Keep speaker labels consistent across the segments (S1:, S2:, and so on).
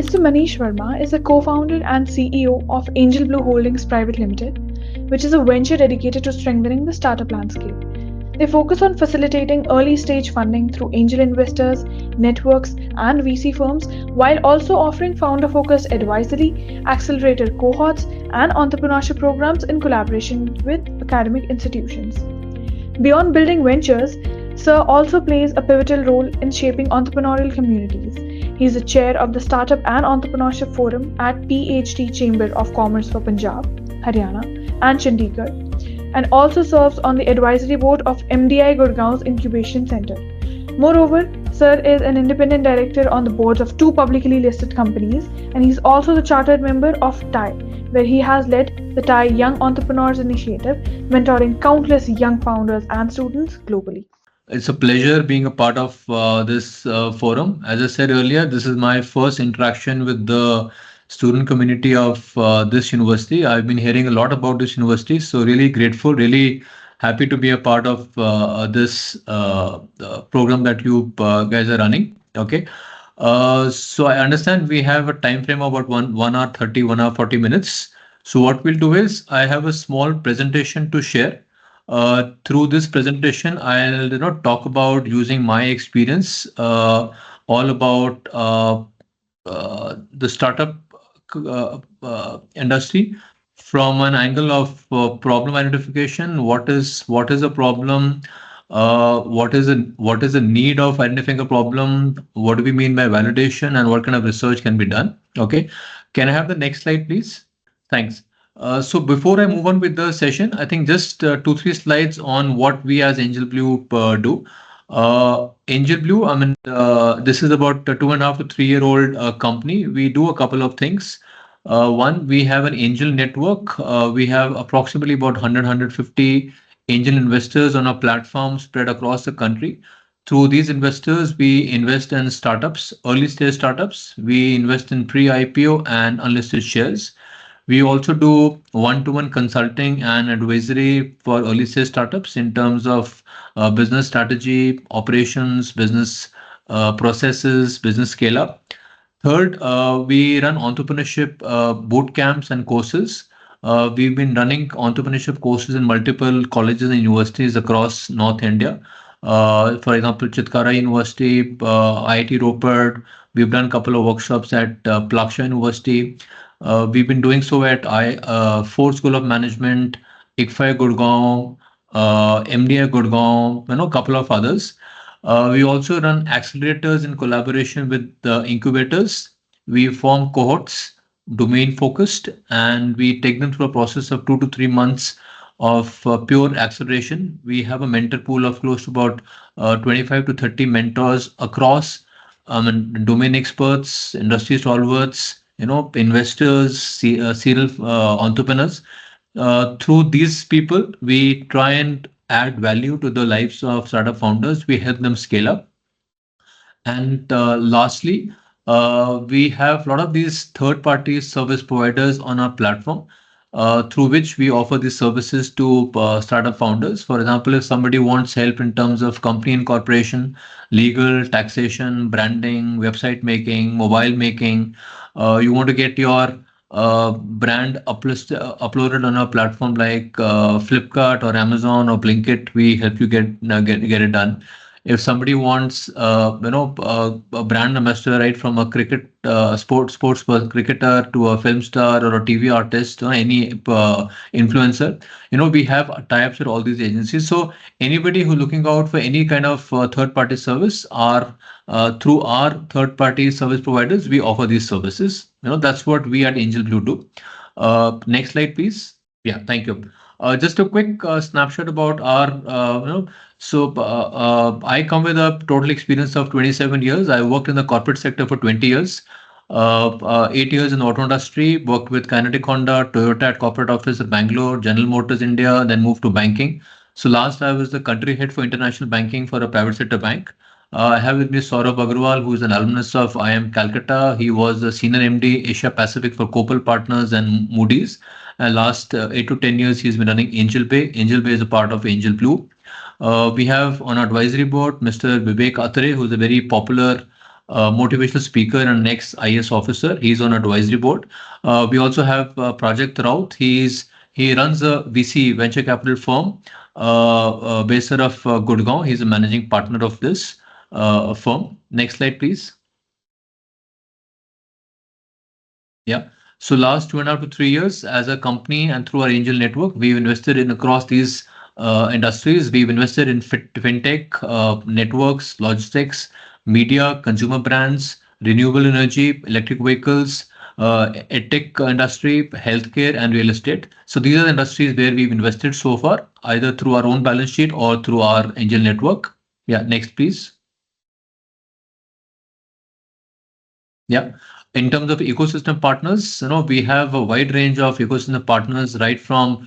S1: Mr. Manish Verma is a co-founder and CEO of AngelBlue Holdings Private Limited, which is a venture dedicated to strengthening the startup landscape. They focus on facilitating early-stage funding through angel investors, networks, and VC firms, while also offering founder-focused advisory, accelerator cohorts, and entrepreneurship programs in collaboration with academic institutions. Beyond building ventures, Sir also plays a pivotal role in shaping entrepreneurial communities. He is the chair of the Startup and Entrepreneurship Forum at PHD Chamber of Commerce for Punjab, Haryana, and Chandigarh, and also serves on the advisory board of MDI Gurgaon's Incubation Center. Moreover, Sir is an independent director on the boards of two publicly listed companies, and he's also the chartered member of TIE, where he has led the TIE Young Entrepreneurs Initiative, mentoring countless young founders and students globally.
S2: It's a pleasure being a part of this forum. As I said earlier, this is my first interaction with the student community of this university. I've been hearing a lot about this university, so really grateful, really happy to be a part of this program that you guys are running. Okay. So I understand we have a time frame of about 1 hour 30, 1 hour 40 minutes. So what we'll do is I have a small presentation to share. Through this presentation, I'll talk about using my experience all about the startup industry from an angle of problem identification. What is a problem? What is the need of identifying a problem? What do we mean by validation, and what kind of research can be done? Okay, can I have the next slide, please? Thanks. So before I move on with the session, I think just 2-3 slides on what we as AngelBlue do. AngelBlue, I mean, this is about a 2.5 to 3-year-old company. We do a couple of things. One, we have an angel network. We have approximately about 150 angel investors on our platform spread across the country. Through these investors, we invest in startups, early stage startups. We invest in pre-IPO and unlisted shares. We also do one-to-one consulting and advisory for early stage startups in terms of business strategy, operations, business processes, business scale up. Third, we run entrepreneurship boot camps and courses. We've been running entrepreneurship courses in multiple colleges and universities across North India. For example, Chitkara University, IIT Ropar. We've done a couple of workshops at Plaksha University. We've been doing so at Ford School of Management, ICFI Gurgaon, MDI Gurgaon, a couple of others. We also run accelerators in collaboration with the incubators. We form cohorts, domain focused, and we take them through a process of 2 to 3 months of pure acceleration. We have a mentor pool of close to about 25 to 30 mentors across domain experts, industry stalwarts, investors, serial entrepreneurs. Through these people, we try and add value to the lives of startup founders. We help them scale up. And lastly, we have a lot of these third-party service providers on our platform, through which we offer these services to startup founders. For example, if somebody wants help in terms of company incorporation, legal, taxation, branding, website making, mobile making, you want to get your brand uploaded on a platform like Flipkart or Amazon or Blinkit, we help you get it done. If somebody wants a brand ambassador, right, from a cricket sports cricketer to a film star or a TV artist or any influencer, we have tie-ups with all these agencies. So anybody who's looking out for any kind of third-party service, through our third-party service providers, we offer these services. That's what we at AngelBlue do. Next slide, please. Yeah, thank you. Just a quick snapshot about our, I come with a total experience of 27 years. I worked in the corporate sector for 20 years, 8 years in the auto industry, worked with Kinetic Honda, Toyota at corporate office at Bangalore, General Motors India, then moved to banking. So last I was the country head for international banking for a private sector bank. I have with me Saurabh Agarwal, who is an alumnus of IIM Calcutta. He was the senior MD Asia Pacific for Copal Partners and Moody's. Last 8 to 10 years, he's been running AngelBlue. AngelBlue is a part of AngelBlue. We have on our advisory board Mr. Vivek Athare, who's a very popular motivational speaker and next IS officer. He's on advisory board. We also have Project Raut. He runs a VC venture capital firm based out of Gurgaon. He's a managing partner of this firm. Next slide, please. Yeah. So last 2.5 to 3 years as a company and through our angel network, we've invested in across these industries. We've invested in fintech, networks, logistics, media, consumer brands, renewable energy, electric vehicles, edtech industry, healthcare, and real estate. So these are the industries where we've invested so far, either through our own balance sheet or through our angel network. Yeah, next, please. Yeah. In terms of ecosystem partners, we have a wide range of ecosystem partners, right from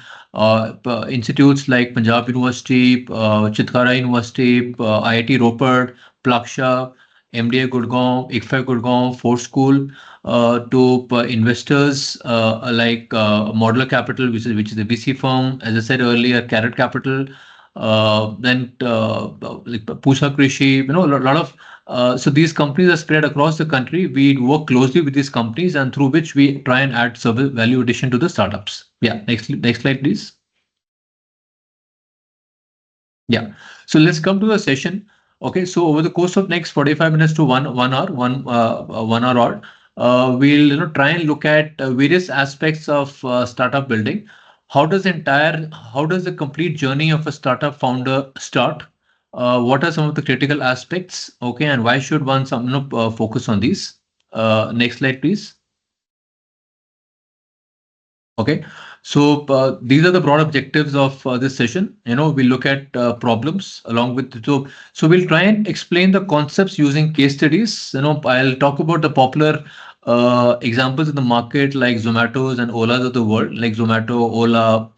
S2: institutes like Punjab University, Chitkara University, IIT Ropar, Plaksha, MDA Gurgaon, ICFA Gurgaon, Ford School, to investors like Modular Capital, which is a VC firm, as I said earlier, Carrot Capital, then like Pusha Krishi, a lot of so these companies are spread across the country. We work closely with these companies and through which we try and add service value addition to the startups. Yeah, next slide, please. Yeah, so let's come to the session. Okay, so over the course of next 45 minutes to 1 hour, 1 hour, we'll try and look at various aspects of startup building. How does the complete journey of a startup founder start? What are some of the critical aspects? Okay, and why should one focus on these? Next slide, please. Okay, so these are the broad objectives of this session. We look at problems along with so we'll try and explain the concepts using case studies. I'll talk about the popular examples in the market like Zomatos and Olas of the world, like Zomato, Ola,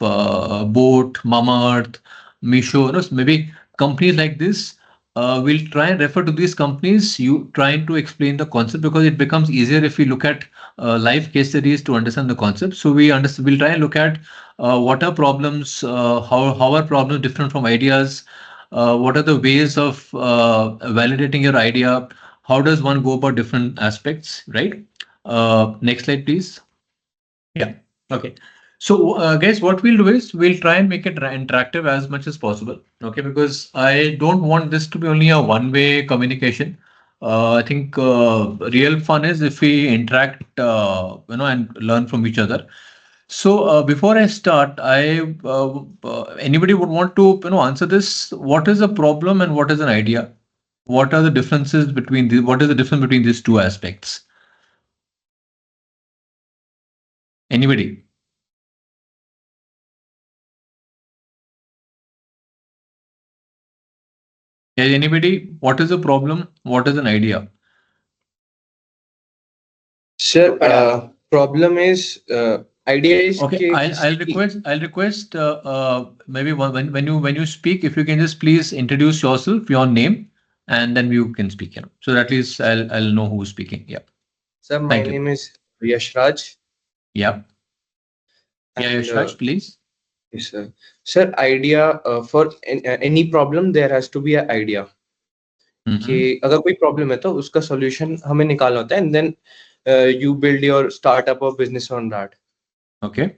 S2: Boat, Mama Earth, Misho. Maybe companies like this. We'll try and refer to these companies. You trying to explain the concept because it becomes easier if we look at live case studies to understand the concept. So we'll try and look at what are problems, how are problems different from ideas, what are the ways of validating your idea, how does one go about different aspects, right? Next slide, please. Yeah. Okay. So, guys, what we'll do is we'll try and make it interactive as much as possible. Okay, because I don't want this to be only a one-way communication. I think real fun is if we interact, and learn from each other. So, before I start, anybody would want to, answer this. What is a problem and what is an idea? What are the differences between what is the difference between these two aspects? Anybody? Yeah, anybody? What is a problem? What is an idea?
S3: Sir, problem is idea is
S2: Okay, I'll request maybe when you speak, if you can just please introduce yourself, your name, and then you can speak. So that at least I'll know who's speaking. Yeah.
S3: Sir, my name is Yashraj.
S2: Yeah. Yeah, Yashraj, please.
S3: Yes, sir. Sir, idea for any problem there has to be an idea. कि अगर कोई problem है तो उसका solution हमें निकालना होता है and then you build your startup or business on that.
S2: Okay.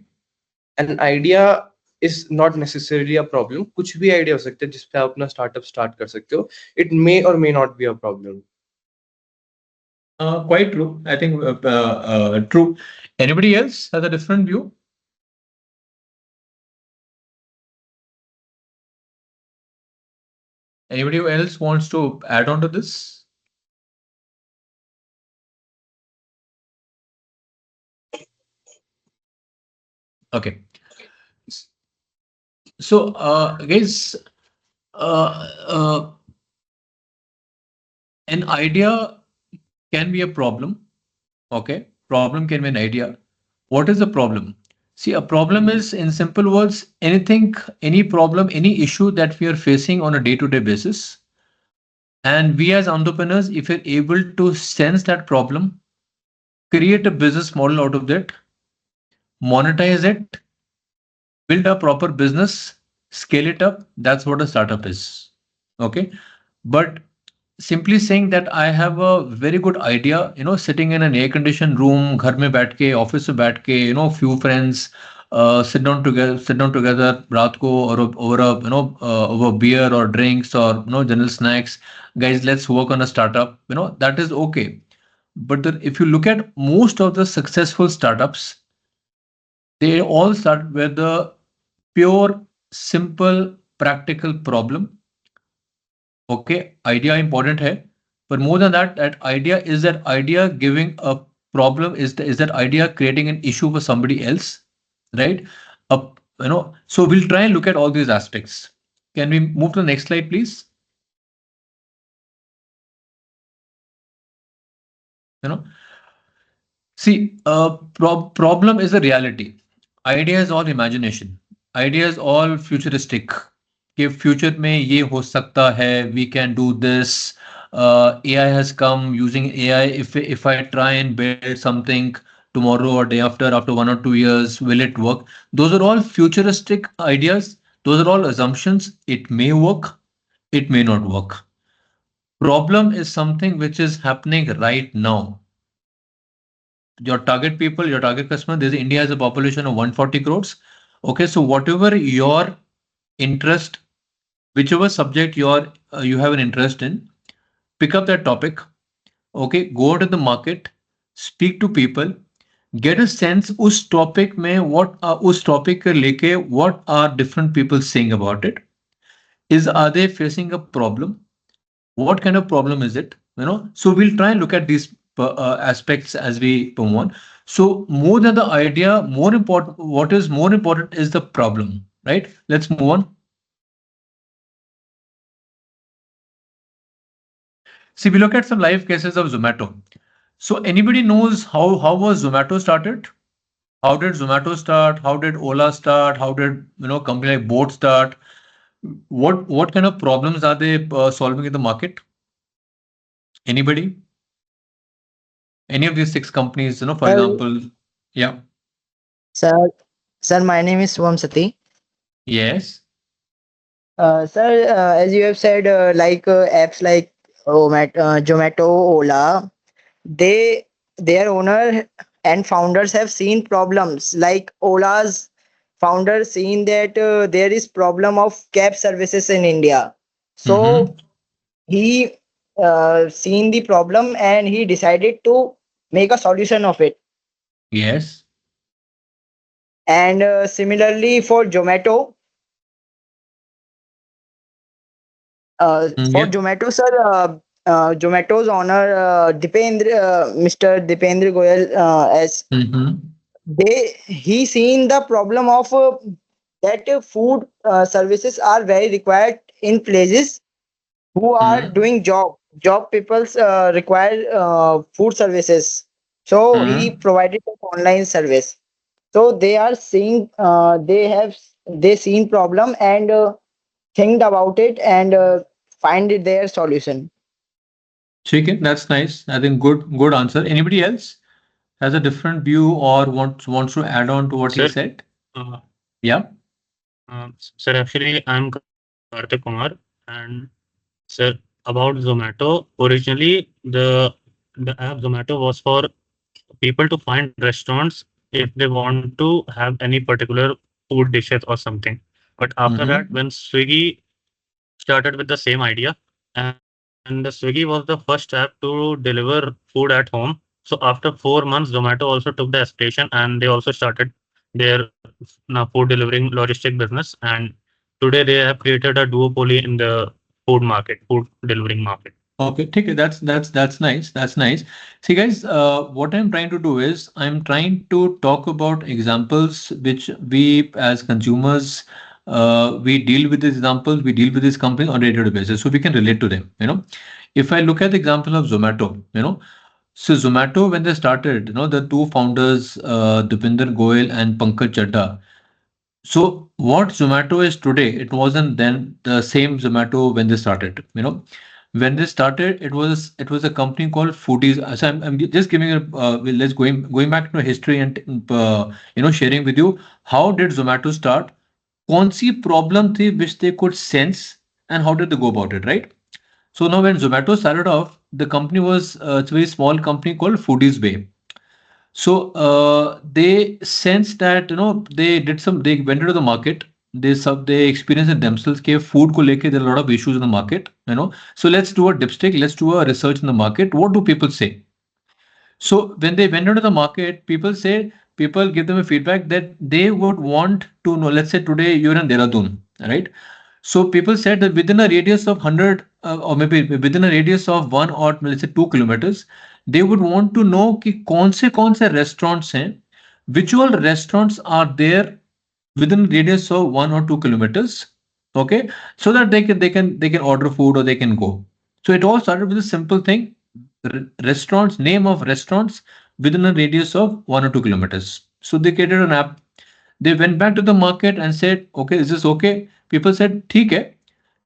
S3: An idea is not necessarily a problem. कुछ भी idea हो सकता है जिस पे आप अपना startup start कर सकते हो. It may or may not be a problem.
S2: Quite true. I think true. Anybody else has a different view? Anybody else wants to add on to this? Okay. So, guys, an idea can be a problem. Okay. Problem can be an idea. What is a problem? See, a problem is, in simple words, anything, any problem, any issue that we are facing on a day-to-day basis. And we as entrepreneurs, if you're able to sense that problem, create a business model out of that, monetize it, build a proper business, scale it up, that's what a startup is. Okay. But simply saying that I have a very good idea, sitting in an air conditioned room, घर में बैठ के, office में बैठ के, few friends, sit down together, रात को, or over a, over beer or drinks or, general snacks. Guys, let's work on a startup. That is okay. But if you look at most of the successful startups, they all start with the pure, simple, practical problem. Okay, idea important hai, but more than that, that idea giving a problem, is that idea creating an issue for somebody else, right? Uh, so we'll try and look at all these aspects. Can we move to the next slide, please? See, problem is a reality. Idea is all imagination. Idea is all futuristic. कि future में ये हो सकता है, we can do this. AI has come. Using AI, if I try and build something tomorrow or day after 1 or 2 years, will it work? Those are all futuristic ideas. Those are all assumptions. It may work, it may not work. Problem is something which is happening right now. Your target people, your target customer, India has a population of 140 crores. Okay, so whatever your interest, whichever subject you have an interest in, pick up that topic. Okay, go to the market, speak to people, get a sense उस topic में उस topic के लेके what are different people saying about it. Are they facing a problem? What kind of problem is it? So we'll try and look at these aspects as we move on. So more than the idea, more important, what is more important is the problem, right? Let's move on. See, we look at some live cases of Zomato. So anybody knows how was Zomato started? How did Zomato start? How did Ola start? How did company like Boat start? What kind of problems are they solving in the market? Anybody? Any of these 6 companies, for example, yeah.
S4: Sir, sir, my name is Swamsati.
S2: Yes.
S4: Sir, as you have said, apps like Zomato, Ola, their owner and founders have seen problems. Like Ola's founder seen that there is problem of cab services in India. So he seen the problem and he decided to make a solution of it.
S2: Yes.
S4: And similarly for Zomato, for
S2: Yeah.
S4: Zomato, sir, Zomato's owner, Mr. Dipendra Goyal, as he seen the problem of that food services are very required in places who are doing job people's require food services, so he provided an online service. So they are seeing they seen problem and think about it and find it their solution.
S2: Chicken, that's nice. I think good answer. Anybody else has a different view or wants to add on to what he
S5: Sir,
S2: said?
S5: uh,
S2: Yeah.
S5: sir, actually, I'm Karthik Kumar, and sir, about Zomato. Originally, the app Zomato was for people to find restaurants if they want to have any particular food dishes or something. But after that, when Swiggy started with the same idea, and the Swiggy was the first app to deliver food at home. So after 4 months, Zomato also took the escalation and they also started their food delivering logistic business. And today they have created a duopoly in the food delivering market.
S2: Okay, take it. That's nice. That's nice. See, guys, what I'm trying to do is I'm trying to talk about examples which we as consumers we deal with these examples, we deal with these companies on a day-to-day basis, so we can relate to them. If I look at the example of Zomato, so Zomato when they started, the two founders, Dipinder Goyal and Pankaj Chadha. So what Zomato is today, it wasn't then the same Zomato when they started. When they started, it was a company called Foodies. So I'm just giving a let's going back to history and sharing with you how did Zomato start, कौन सी problem थी which they could sense and how did they go about it, right? So now when Zomato started off, the company was it's a very small company called Foodies Bay. So they sensed that they went into the market. They experienced it themselves. कि food को लेके there are a lot of issues in the market. So let's do a dipstick. Let's do a research in the market. What do people say? So when they went into the market, people give them a feedback that they would want to know. Let's say today you're in Dehradun, right? So people said that within a radius of 100 or maybe within a radius of 1 or let's say 2 kilometers, they would want to know कि कौन से restaurants हैं, which all restaurants are there within a radius of 1 or 2 kilometers, okay, so that they can order food or they can go. So it all started with a simple thing, restaurants, name of restaurants within a radius of 1 or 2 kilometers. So they created an app. They went back to the market and said, okay, is this okay? People said, ठीक है,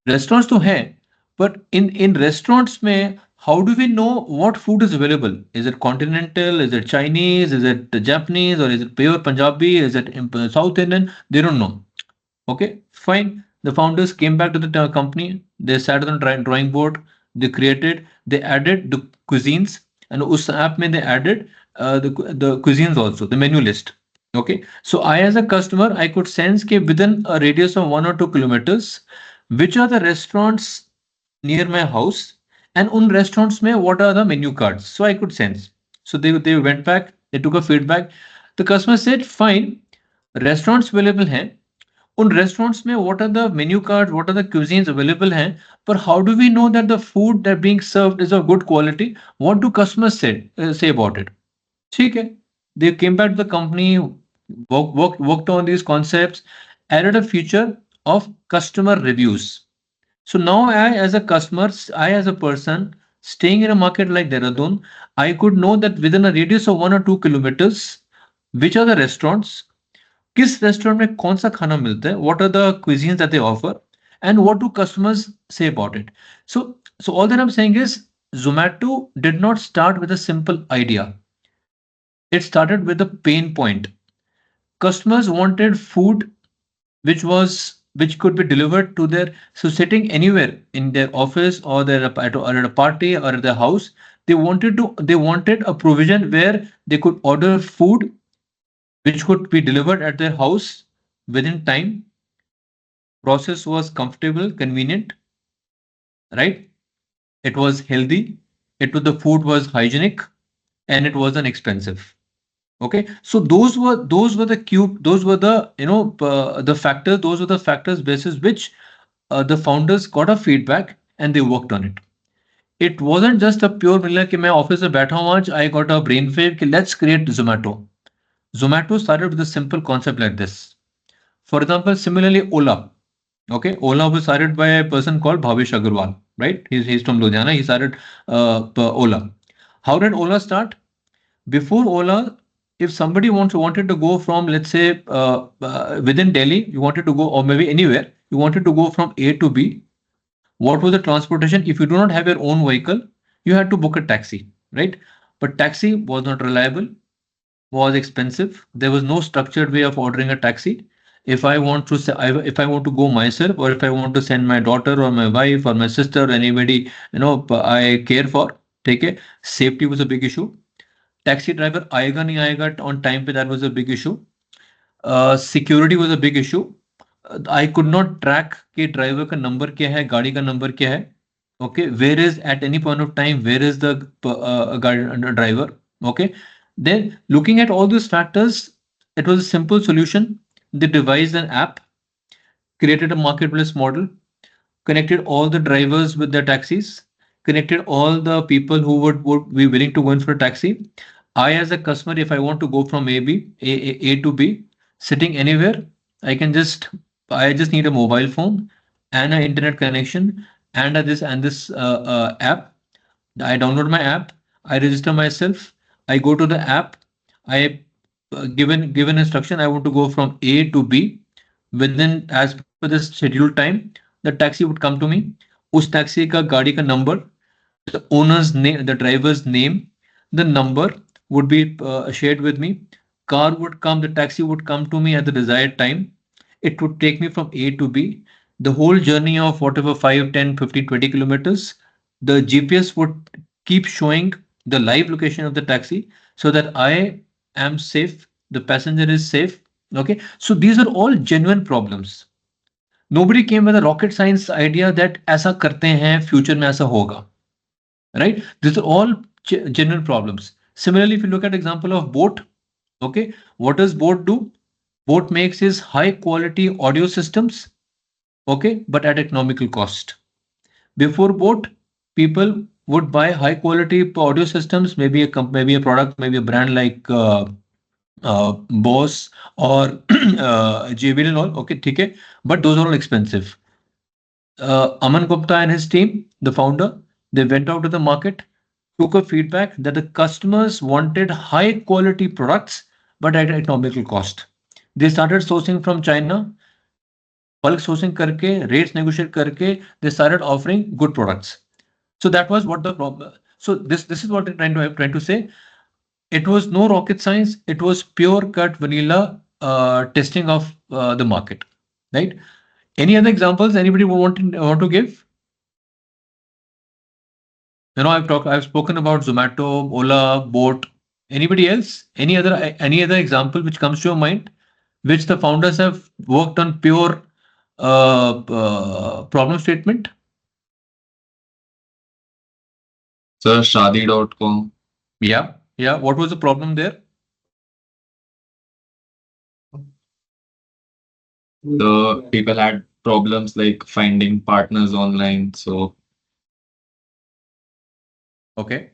S2: restaurants तो हैं, but in restaurants में, how do we know what food is available? Is it continental? Is it Chinese? Is it Japanese? Or is it pure Punjabi? Is it South Indian? They don't know. Okay, fine. The founders came back to the company. They sat on the drawing board. They added the cuisines, and us app mein they added the cuisines also, the menu list. Okay, so I as a customer, I could sense that within a radius of 1 or 2 kilometers, which are the restaurants near my house, and un restaurants mein what are the menu cards. So I could sense. So they went back. They took a feedback. The customer said, fine, restaurants available हैं. उन restaurants में what are the menu cards, what are the cuisines available हैं, but how do we know that the food that being served is of good quality? What do customers say about it? ठीक है, they came back to the company, worked on these concepts, added a feature of customer reviews. So now I as a customer, I as a person staying in a market like Dehradun, I could know that within a radius of 1 or 2 kilometers, which are the restaurants, किस restaurant में कौन सा खाना मिलता है, what are the cuisines that they offer, and what do customers say about it. So all that I'm saying is Zomato did not start with a simple idea. It started with a pain point. Customers wanted food which could be delivered to their, so sitting anywhere in their office or at a party or at their house, they wanted a provision where they could order food which could be delivered at their house within time. Process was comfortable, convenient, right? It was healthy. The food was hygienic, and it wasn't expensive. Okay, so those were the the factors. Those were the factors basis which the founders got a feedback and they worked on it. It wasn't just a pure vanilla कि मैं office में बैठा हूँ आज, I got a brain wave कि let's create Zomato. Zomato started with a simple concept like this. For example, similarly, Ola. Okay, Ola was started by a person called Bhavesh Agarwal, right? He's from Ludhiana. He started Ola. How did Ola start? Before Ola, if somebody wanted to go from, let's say, within Delhi, you wanted to go, or maybe anywhere, you wanted to go from A to B. What was the transportation? If you do not have your own vehicle, you had to book a taxi, right? But taxi was not reliable, was expensive. There was no structured way of ordering a taxi. If I want to go myself, or if I want to send my daughter or my wife or my sister or anybody I care for, take it. Safety was a big issue. Taxi driver आएगा नहीं आएगा on time पे, that was a big issue. Security was a big issue. I could not track कि driver का number क्या है, गाड़ी का number क्या है. Okay, where is at any point of time, where is the driver? Okay, then looking at all these factors, it was a simple solution. They devised an app, created a marketplace model, connected all the drivers with their taxis, connected all the people who would be willing to go in for a taxi. I as a customer, if I want to go from A to B, sitting anywhere, I just need a mobile phone and an internet connection and this app. I download my app, I register myself, I go to the app, I given instruction, I want to go from A to B. Within, as per the scheduled time, the taxi would come to me. उस taxi का गाड़ी का number, the owner's name, the driver's name, the number would be shared with me. Car would come, the taxi would come to me at the desired time. It would take me from A to B. The whole journey of whatever 5, 10, 15, 20 kilometers the GPS would keep showing the live location of the taxi so that I am safe, the passenger is safe. Okay, so these are all genuine problems. Nobody came with a rocket science idea that ऐसा करते हैं future में ऐसा होगा, right? These are all genuine problems. Similarly, if you look at example of boat, okay, what does boat do? Boat makes is high quality audio systems, okay, but at economical cost. Before boat, people would buy high quality audio systems, maybe maybe a product, maybe a brand like Bose or JBL and all. Okay, okay, but those are all expensive. Aman Gupta and his team, the founder, they went out to the market, took a feedback that the customers wanted high quality products but at economical cost. They started sourcing from China, bulk sourcing karke, rates negotiate karke, they started offering good products. So that was what the problem. So this is what I'm trying to say. It was no rocket science. It was pure cut vanilla testing of the market, right? Any other examples anybody want to give? You know, I've spoken about Zomato, Ola, Boat. Anybody else? Any other example which comes to your mind, which the founders have worked on pure problem statement?
S6: Sir, Shadi.com.
S2: Yeah. What was the problem there?
S6: The people had problems like finding partners online. So
S2: Okay.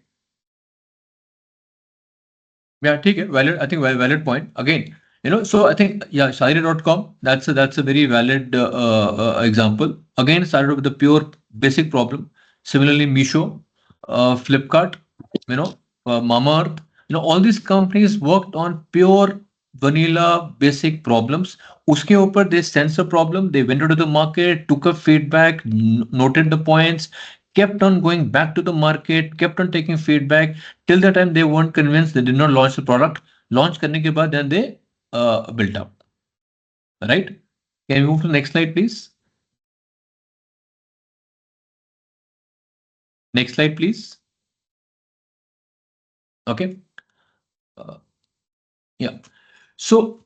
S2: Yeah, take it. Valid. I think valid point. Again, you know, so I think yeah, Shadi.com. That's a very valid example. Again, started with the pure basic problem. Similarly, Meesho, Flipkart, you know, Mamaearth. You know, all these companies worked on pure vanilla basic problems. Uske upar they sensed the problem. They went into the market, took a feedback, noted the points, kept on going back to the market, kept on taking feedback till the time they weren't convinced. They did not launch the product. Launch करने के बाद then they built up. Right? Can we move to the next slide, please? Next slide, please. Okay. Yeah. So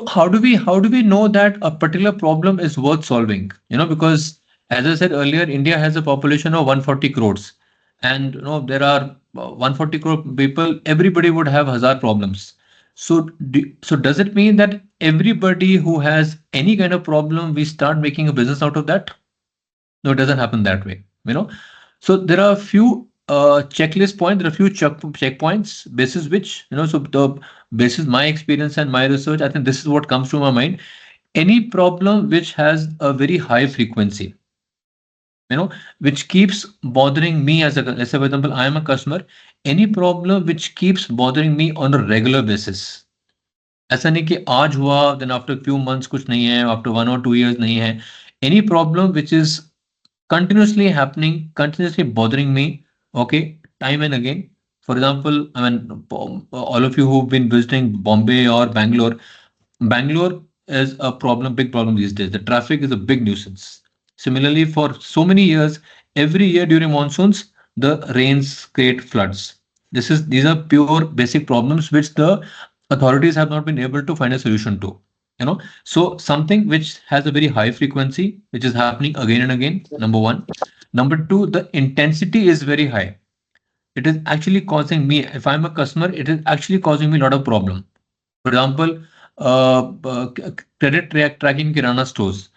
S2: how do we know that a particular problem is worth solving? You know, because as I said earlier, India has a population of 140 crores, and you know there are 140 crore people. Everybody would have hazard problems. So does it mean that everybody who has any kind of problem, we start making a business out of that? No, it doesn't happen that way. You know, so there are a few checklist points. There are a few checkpoints basis which you know. So the basis my experience and my research, I think this is what comes to my mind. Any problem which has a very high frequency, you know, which keeps bothering me as a, let's say for example, I am a customer. Any problem which keeps bothering me on a regular basis. ऐसा नहीं कि आज हुआ then after few months कुछ नहीं है, after 1 or 2 years नहीं है. Any problem which is continuously happening, continuously bothering me, okay, time and again. For example, I mean, all of you who've been visiting Bombay or Bangalore is a problem, big problem these days. The traffic is a big nuisance. Similarly, for so many years, every year during monsoons, the rains create floods. These are pure basic problems which the authorities have not been able to find a solution to. You know, so something which has a very high frequency, which is happening again and again. Number one. Number two, the intensity is very high. It is actually causing me, if I'm a customer, it is actually causing me a lot of problem. For example, credit tracking kirana stores.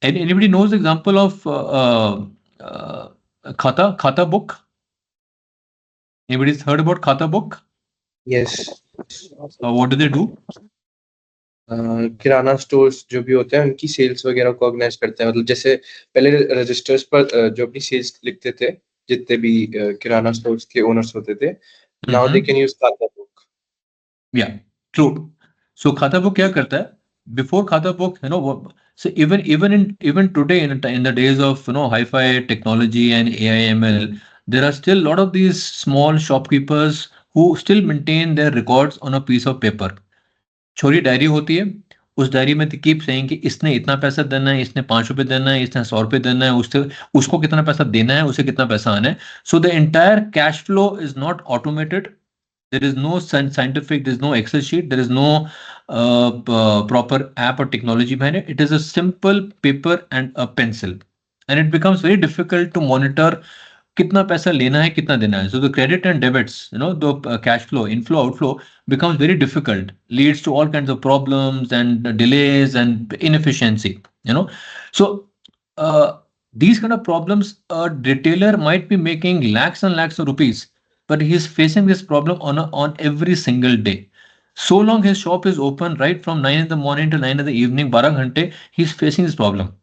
S2: Anybody knows the example of Khata book? Anybody's heard about Khata book?
S3: Yes.
S2: What do they do?
S3: Kirana stores जो भी होते हैं उनकी sales वगैरह को organise करते हैं. मतलब जैसे पहले रजिस्टर्स पर जो अपनी सेल्स लिखते थे जितने भी किराना स्टोर्स के ओनर्स होते थे, नाउ दे कैन यूज खाता बुक.
S2: या ट्रू. सो खाता बुक क्या करता है? Before खाता book, you know, so even today in the days of you know hi-fi technology and AI ML, there are still a lot of these small shopkeepers who still maintain their records on a piece of paper. छोटी diary होती है, उस diary में keep saying कि इसने इतना पैसा देना है, इसने 5 रुपए देना है, इसने 100 रुपए देना है, उसको कितना पैसा देना है, उसे कितना पैसा आना है. So the entire cash flow is not automated. There is no scientific, there is no Excel sheet, there is no proper app or technology behind it. It is a simple paper and a pencil, and it becomes very difficult to monitor कितना पैसा लेना है, कितना देना है. So the credit and debits, the cash flow, inflow, outflow becomes very difficult, leads to all kinds of problems and delays and inefficiency. So these kind of problems, a retailer might be making lakhs and lakhs of rupees, but he is facing this problem on every single day. So long his shop is open, right from 9 in the morning to 9 in the evening, 12 ghante, he's facing this problem.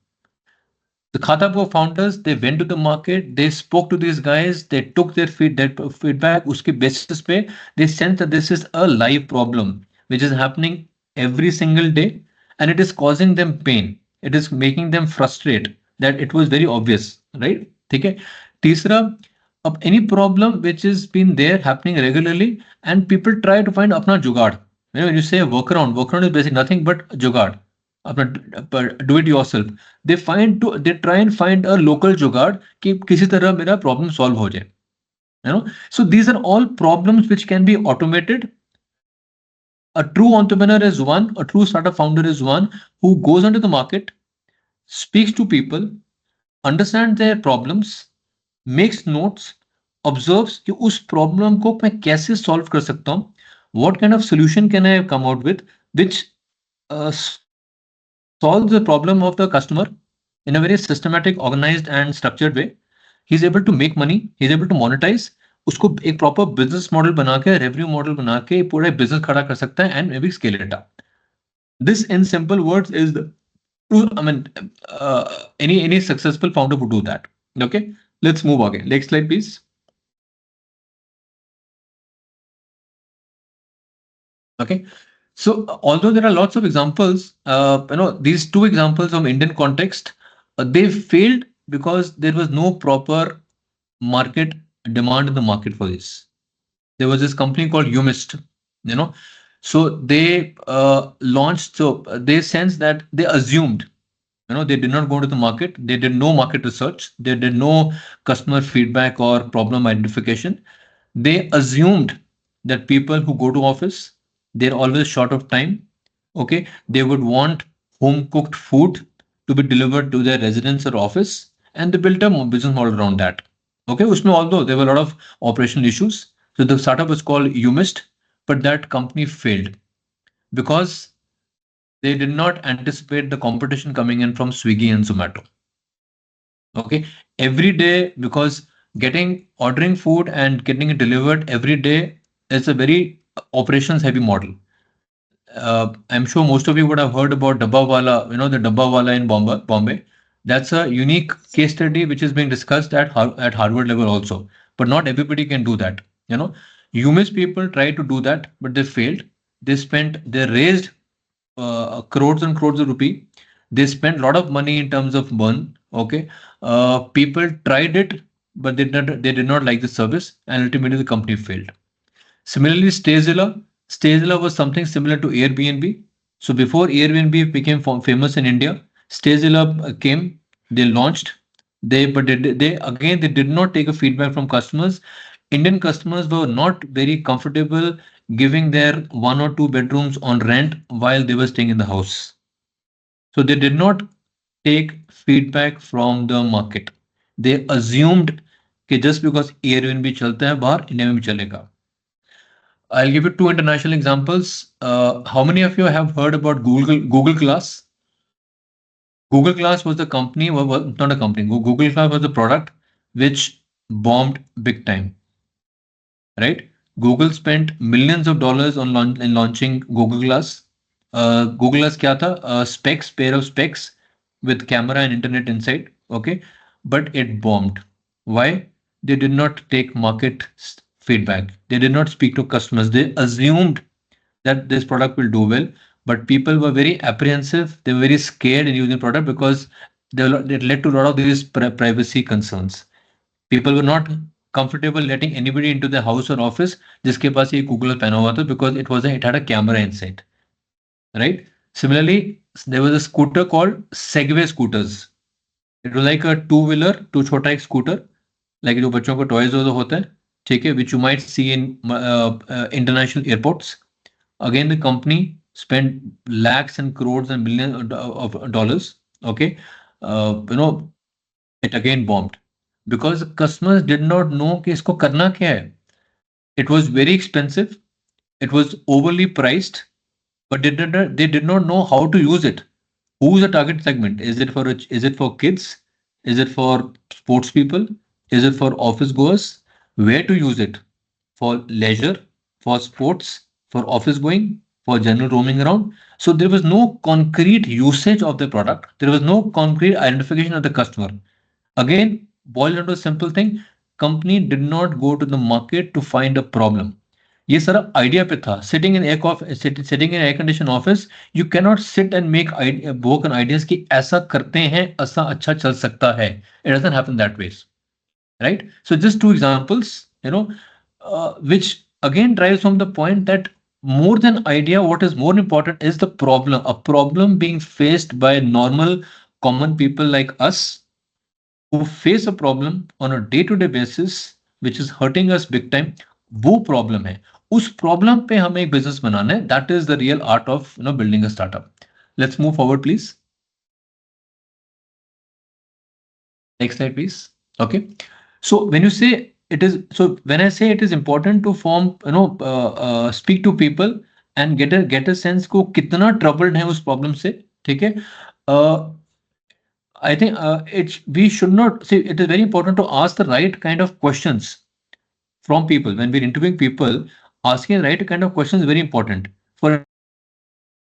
S2: The Khatapur founders, they went to the market, they spoke to these guys, they took their feedback, uske basis pe, they sensed that this is a live problem which is happening every single day, and it is causing them pain. It is making them frustrated. That it was very obvious, right? Okay. Tisra, any problem which has been there happening regularly, and people try to find apna jugaad. When you say workaround is basically nothing but jugaad. Do it yourself. They try and find a local जुगाड़ कि किसी तरह मेरा problem solve हो जाए. So these are all problems which can be automated. A true entrepreneur is one, a true startup founder is one who goes into the market, speaks to people, understands their problems, makes notes, observes कि उस problem को मैं कैसे solve कर सकता हूँ, what kind of solution can I come out with which solves the problem of the customer in a very systematic, organized and structured way. He's able to make money, he's able to monetize, उसको एक proper business model बना के, revenue model बना के पूरा business खड़ा कर सकता है and maybe scale it up. This in simple words is the true, any successful founder would do that. Okay, let's move again. Next slide, please. Okay. So although there are lots of examples, these two examples from Indian context, they failed because there was no proper market demand in the market for this. There was this company called Umist, so they launched. So they sensed that they assumed, they did not go to the market. They did no market research. They did no customer feedback or problem identification. They assumed that people who go to office, they're always short of time. Okay, they would want home cooked food to be delivered to their residence or office, and they built a business model around that. Okay, although there were a lot of operational issues, so the startup was called Umist, but that company failed because they did not anticipate the competition coming in from Swiggy and Zomato. Okay, every day, because ordering food and getting it delivered every day is a very operations heavy model. I'm sure most of you would have heard about Dabbawala, the Dabbawala in Bombay. That's a unique case study which is being discussed at Harvard level also. But not everybody can do that. Humans people tried to do that, but they failed. They raised crores and crores of rupee. They spent a lot of money in terms of burn. Okay, people tried it, but they did not like the service, and ultimately the company failed. Similarly, Stayzilla was something similar to Airbnb. So before Airbnb became famous in India, Stayzilla came. They launched. They did not take a feedback from customers. Indian customers were not very comfortable giving their 1 or 2 bedrooms on rent while they were staying in the house. So they did not take feedback from the market. They assumed that just because Airbnb chalta hai bahar, India mein bhi chalega. I'll give you 2 international examples. How many of you have heard about Google Glass? Google Glass was the company, not a company. Google Glass was the product which bombed big time, right? Google spent millions of dollars in launching Google Glass. Google Glass kya tha? A pair of specs with camera and internet inside. Okay, but it bombed. Why? They did not take market feedback. They did not speak to customers. They assumed that this product will do well, but people were very apprehensive. They were very scared in using the product because it led to a lot of these privacy concerns. People were not comfortable letting anybody into the house or office जिसके पास ये Google पहना हुआ था because it had a camera inside, right? Similarly, there was a scooter called Segway scooters. It was like a two-wheeler, too छोटा एक scooter, like जो बच्चों को toys होते हैं, ठीक है, which you might see in international airports. Again, the company spent lakhs and crores and millions of dollars. Okay, it again bombed because customers did not know कि इसको करना क्या है. It was very expensive. It was overly priced, but they did not know how to use it. Who's the target segment? Is it for kids? Is it for sports people? Is it for office goers? Where to use it? For leisure, for sports, for office going, for general roaming around. So there was no concrete usage of the product. There was no concrete identification of the customer. Again, boiled down to a simple thing. Company did not go to the market to find a problem. ये सारा idea पे था. Sitting in air conditioned office, you cannot sit and make broken ideas कि ऐसा करते हैं, ऐसा अच्छा चल सकता है. It doesn't happen that way, right? So just two examples, which again drives from the point that more than idea, what is more important is the problem. A problem being faced by normal, common people like us who face a problem on a day-to-day basis, which is hurting us big time. वो problem है. उस problem पे हमें एक business बनाना है. That is the real art of building a startup. Let's move forward, please. Next slide, please. Okay. So when I say it is important to form, speak to people and get a sense को कितना troubled है उस problem से, ठीक है? I think we should not see. It is very important to ask the right kind of questions from people when we're interviewing people. Asking the right kind of questions is very important. For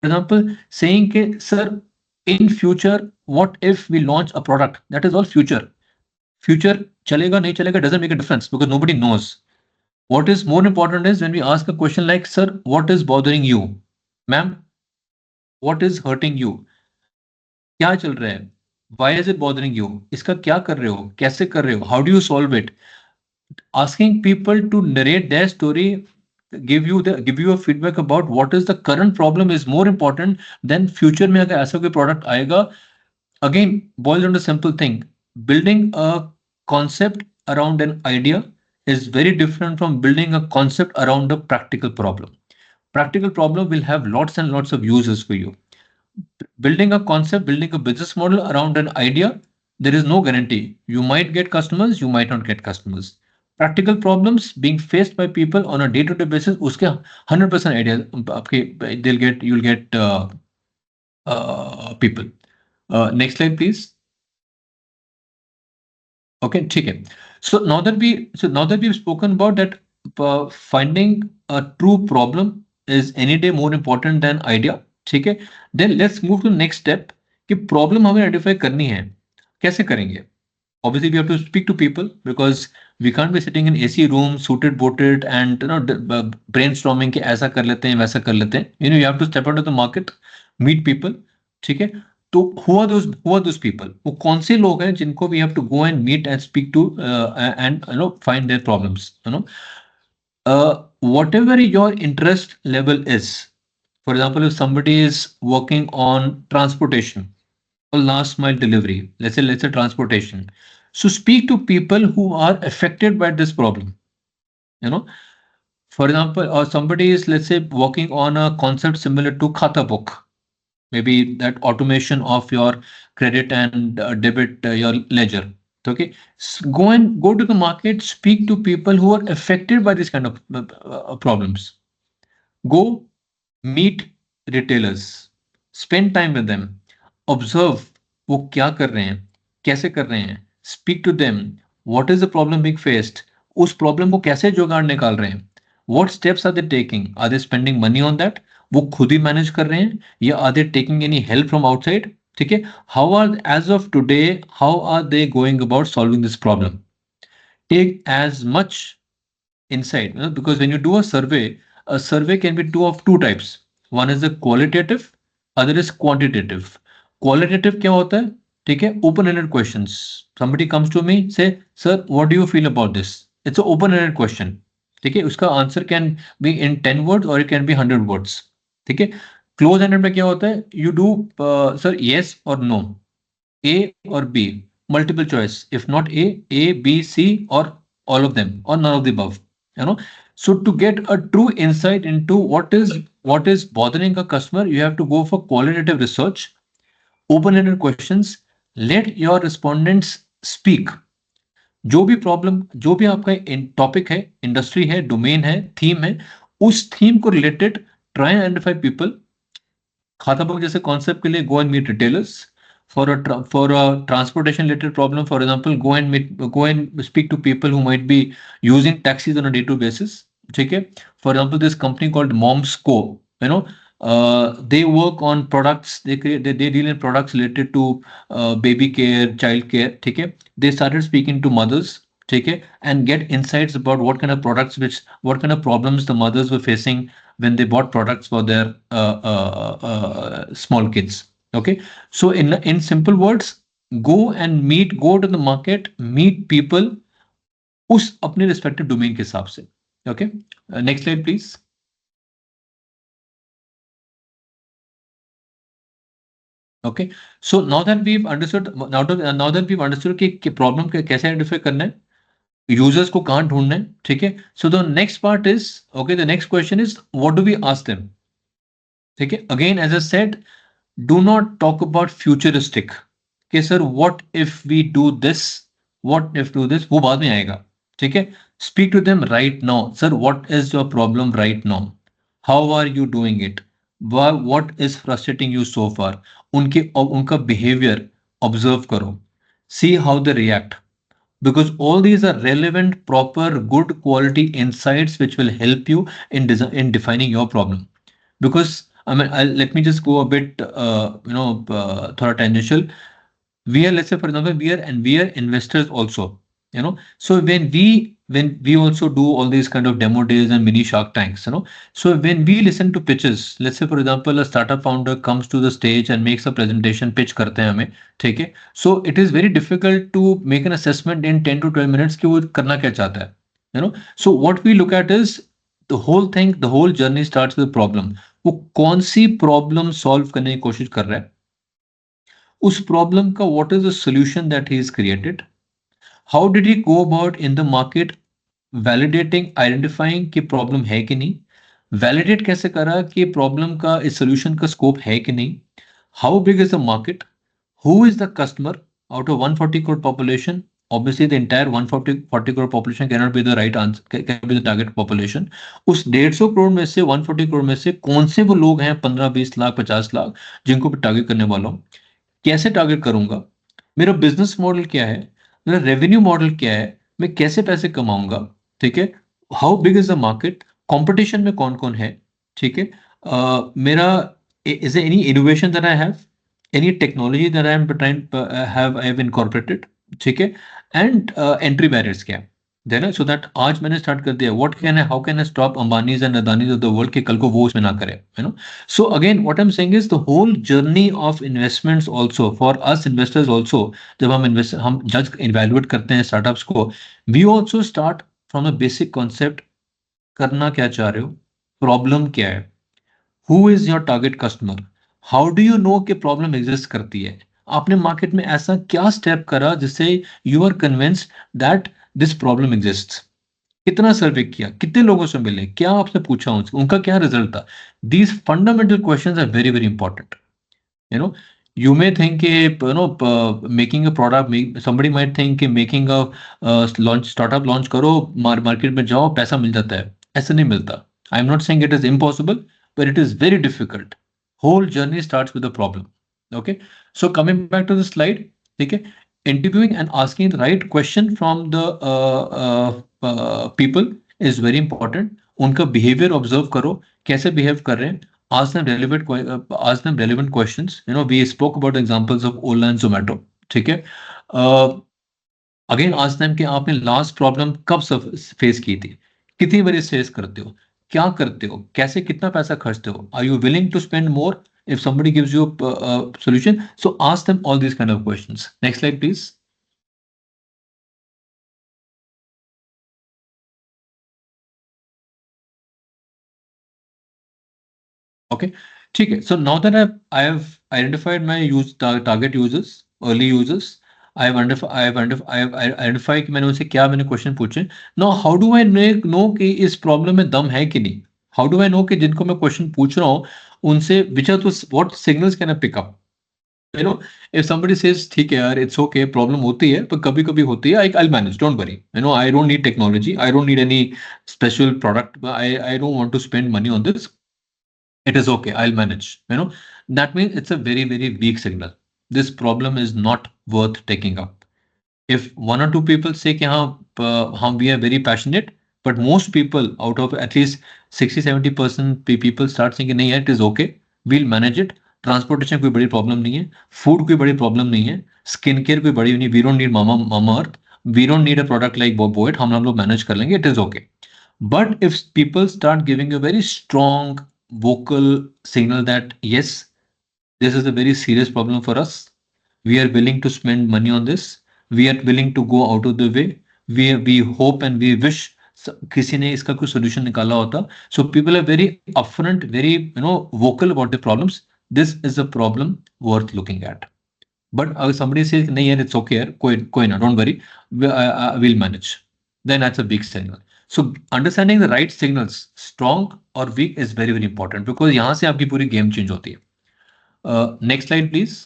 S2: example, saying, "Sir, in future, what if we launch a product?" That is all future. Future chalega nahi chalega doesn't make a difference because nobody knows. What is more important is when we ask a question like, "Sir, what is bothering you?" "Ma'am, what is hurting you?" क्या चल रहा है? Why is it bothering you? इसका क्या कर रहे हो? कैसे कर रहे हो? How do you solve it? Asking people to narrate their story, give you a feedback about what is the current problem is more important than future में अगर ऐसा कोई product आएगा. Again, boils down to a simple thing. Building a concept around an idea is very different from building a concept around a practical problem. Practical problem will have lots and lots of uses for you. Building a concept, building a business model around an idea, there is no guarantee. You might get customers, you might not get customers. Practical problems being faced by people on a day-to-day basis, उसके 100% idea you'll get people. Next slide, please. Okay, ठीक है. So now that we've spoken about that, finding a true problem is any day more important than idea. ठीक है. Then let's move to the next step कि problem हमें identify करनी है. कैसे करेंगे? Obviously, we have to speak to people because we can't be sitting in AC room, suited, booted, and brainstorming कि ऐसा कर लेते हैं, वैसा कर लेते हैं. You have to step out of the market, meet people. ठीक है. तो who are those people? वो कौन से लोग हैं जिनको we have to go and meet and speak to and find their problems. Whatever your interest level is. For example, if somebody is working on transportation or last mile delivery, let's say transportation. So speak to people who are affected by this problem. For example, or somebody is, let's say, working on a concept similar to Khata book. Maybe that automation of your credit and debit, your ledger. Okay, so go to the market, speak to people who are affected by this kind of problems. Go meet retailers, spend time with them, observe वो क्या कर रहे हैं, कैसे कर रहे हैं, speak to them, what is the problem being faced, उस problem को कैसे जुगाड़ निकाल रहे हैं, what steps are they taking, are they spending money on that, वो खुद ही manage कर रहे हैं या are they taking any help from outside. ठीक है. As of today, how are they going about solving this problem? Take as much insight, because when you do a survey can be of two types. One is the qualitative, other is quantitative. Qualitative क्या होता है? ठीक है, open-ended questions. Somebody comes to me, say, "Sir, what do you feel about this?" It's an open-ended question. ठीक है, उसका answer can be in 10 words or it can be 100 words. ठीक है, क्लोज एंडेड में क्या होता है, यू डू सर येस और नो, ए और B, multiple choice, if not A, B, C, or all of them, or none of the above. You know, so to get a true insight into what is bothering a customer, you have to go for qualitative research, open-ended questions, let your respondents speak. जो भी problem, जो भी आपका topic है, industry है, domain है, theme है, उस थीम को रिलेटेड ट्राई आइडेंटिफाई पीपल. खाता बुक जैसे कॉन्सेप्ट के लिए go and meet retailers. For a transportation related problem, for example, go and speak to people who might be using taxis on a day-to-day basis. ठीक है. For example, this company called Momsco, you know, they work on products. They deal in products related to baby care, child care. ठीक है. They started speaking to mothers. ठीक है, and get insights about what kind of products, what kind of problems the mothers were facing when they bought products for their small kids. Okay, so in simple words, go to the market, meet people उस अपने respective domain के हिसाब से. Okay, next slide please. Okay, so now that we've understood कि problem कैसे identify करना है, users को कहां ढूंढना है. ठीक है. So the next part is, okay, the next question is what do we ask them. ठीक है. Again as I said, do not talk about futuristic कि sir what if we do this, what if do this, वो बाद में आएगा. ठीक है. Speak to them right now. Sir what is your problem right now, how are you doing it, what is frustrating you so फार. उनका behaviour observe करो, see how they react, because all these are relevant, proper, good quality insights which will help you in defining your problem. Because I mean, let me just go a bit thought tangential. We are, let's say for example, we are investors also, you know. So when we also do all these kind of demo days and mini shark tanks, you know. So when we listen to pitches, let's say for example a startup founder comes to the stage and makes a presentation, pitch करते हैं हमें. ठीक है. So it is very difficult to make an assessment in 10 to 12 minutes कि वो करना क्या चाहता है, you know. So what we look at is the whole journey starts with problem. वो कौन सी प्रॉब्लम सॉल्व करने की कोशिश कर रहा है, उस प्रॉब्लम का what is the solution that he is created, how did he go about in the market validating, identifying कि प्रॉब्लम है कि नहीं, वैलिडेट कैसे करा कि प्रॉब्लम का इस सॉल्यूशन का स्कोप है कि नहीं, how big is the market, who is the customer out of 140 crore population. Obviously the entire 140 crore population cannot be the right answer, can be the target population. उस 150 crore में से 140 crore में से कौन से वो लोग हैं 15-20 लाख 50 लाख जिनको मैं टारगेट करने वाला हूँ, कैसे टारगेट करूंगा, मेरा बिजनेस मॉडल क्या है, मेरा रेवेन्यू मॉडल क्या है, मैं कैसे पैसे कमाऊंगा. ठीक है. How big is the market, competition में कौन कौन है. ठीक है. मेरा is any innovation that I have, any technology that I am trying I have incorporated. ठीक है. And entry barriers क्या है, देना, so that आज मैंने स्टार्ट कर दिया, what can I, how can I stop Ambani's and Adani's of the world कि कल को वो उसमें ना करे, you know. So again what I'm saying is the whole journey of investments also for us investors also, जब हम जज evaluate करते हैं startups को, we also start from a basic concept, करना क्या चाह रहे हो, प्रॉब्लम क्या है, who is your target customer, how do you know कि प्रॉब्लम एग्जिस्ट करती है, आपने मार्केट में ऐसा क्या स्टेप करा जिससे you are convinced that this problem exist, कितना सर्वे किया, कितने लोगों से मिले, क्या आपसे पूछा उनका क्या रिजल्ट था. These fundamental questions are very very important. you know, you may think making a product, somebody might think कि making a launch, startup launch करो, मार्केट में जाओ, पैसा मिल जाता है. ऐसा नहीं मिलता. I am not saying it is impossible, but it is very difficult. Whole journey starts with a problem. Okay, so coming back to the slide. ठीक है. Interviewing and asking the right question from the people is very important. उनका behavior observe करो, कैसे behave कर रहे हैं. Ask them relevant questions. You know, we spoke about examples of Ola and Zomato. ठीक है. Again ask them कि आपने last problem कब फेस की थी, कितनी बार फेस करते हो, क्या करते हो, कैसे कितना पैसा खर्चते हो, are you willing to spend more if somebody gives you a solution. So ask them all these kind of questions. Next slide please. Okay, ठीक है. So now that I have identified my target users, early users, I have identified कि मैंने उनसे क्या मैंने question पूछे. Now how do I know कि इस प्रॉब्लम में दम है कि नहीं? How do I know कि जिनको मैं क्वेश्चन पूछ रहा हूँ उनसे which are those what signals can I pick up? You know, if somebody says ठीक है यार, it's okay, प्रॉब्लम होती है, पर कभी कभी होती है, I'll manage, don't worry. You know, I don't need technology, I don't need any special product, I don't want to spend money on this. It is okay, I'll manage. You know, that means it's a very, very weak signal. This problem is not worth taking up. If one or two people say कि हाँ we are very passionate, but most people out of at least 60-70% people start saying कि नहीं यार, it is okay, we'll manage it. Transportation कोई बड़ी problem नहीं है, food कोई बड़ी प्रॉब्लम नहीं है, स्किन केयर कोई बड़ी नहीं, we don't need Mamaearth, we don't need a product like boAt, हम लोग मैनेज कर लेंगे, it is okay. But if people start giving a very strong vocal signal that yes, this is a very serious problem for us, we are willing to spend money on this, we are willing to go out of the way, we hope and we wish किसी ने इसका कोई solution निकाला होता. So people are very upfront, very vocal about the problems. This is a problem worth looking at. But अगर somebody says नहीं यार, it's okay यार, कोई ना, don't worry, we'll manage, then that's a big signal. So understanding the right signals, strong or weak, is very very important, because यहाँ से आपकी पूरी game change होती है. Next slide please.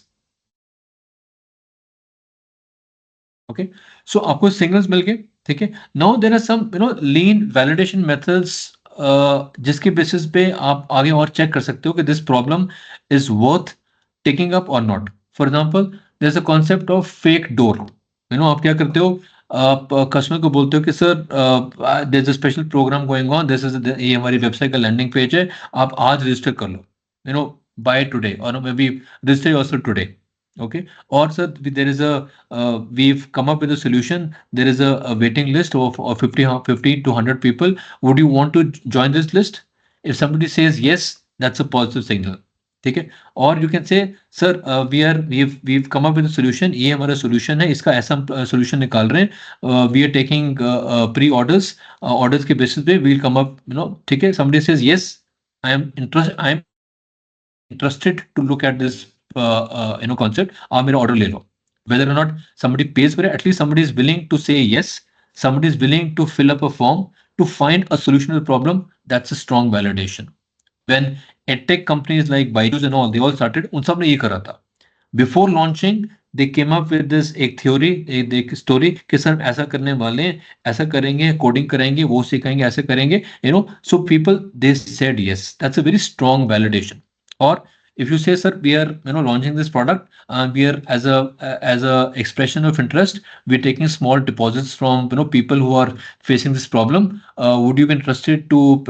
S2: Okay, so आपको signals मिल गए, ठीक है. Now there are some lean validation methods जिसके बेसिस पे आप आगे और चेक कर सकते हो कि this problem is worth taking up or not. For example, there's a concept of fake door. आप क्या करते हो, आप कस्टमर को बोलते हो कि sir there is a special program going on, this is ये हमारी वेबसाइट का लैंडिंग पेज है, आप आज रजिस्टर कर लो, बाय टुडे, और may be register yourself today. Okay, or sir, there is we've come up with a solution, there is a waiting list of 50 to 100 people, would you want to join this list? If somebody says yes, that's a positive signal. ठीक है. और you can say sir we've come up with a solution, ये हमारा solution है, इसका ऐसा solution निकाल रहे हैं, we are taking pre orders, orders के basis पे we'll come up, ठीक है. Somebody says yes, I am interested to look at this concept, आप मेरा order ले लो. Whether or not somebody pays for it, at least somebody is willing to say yes, somebody is willing to fill up a form to find a solution to the problem. That's a strong validation. When edtech companies like Byju's and all, they all started, उन सब ने ये करा था. Before launching, they came up with this एक theory, एक story कि sir ऐसा करने वाले हैं, ऐसा करेंगे, coding करेंगे, वो सिखाएंगे, ऐसे करेंगे, so people, they said yes. That's a very strong validation. Or if you say, sir, we are launching this product, we are as a expression of interest, we're taking small deposits from people who are facing this problem, would you be interested to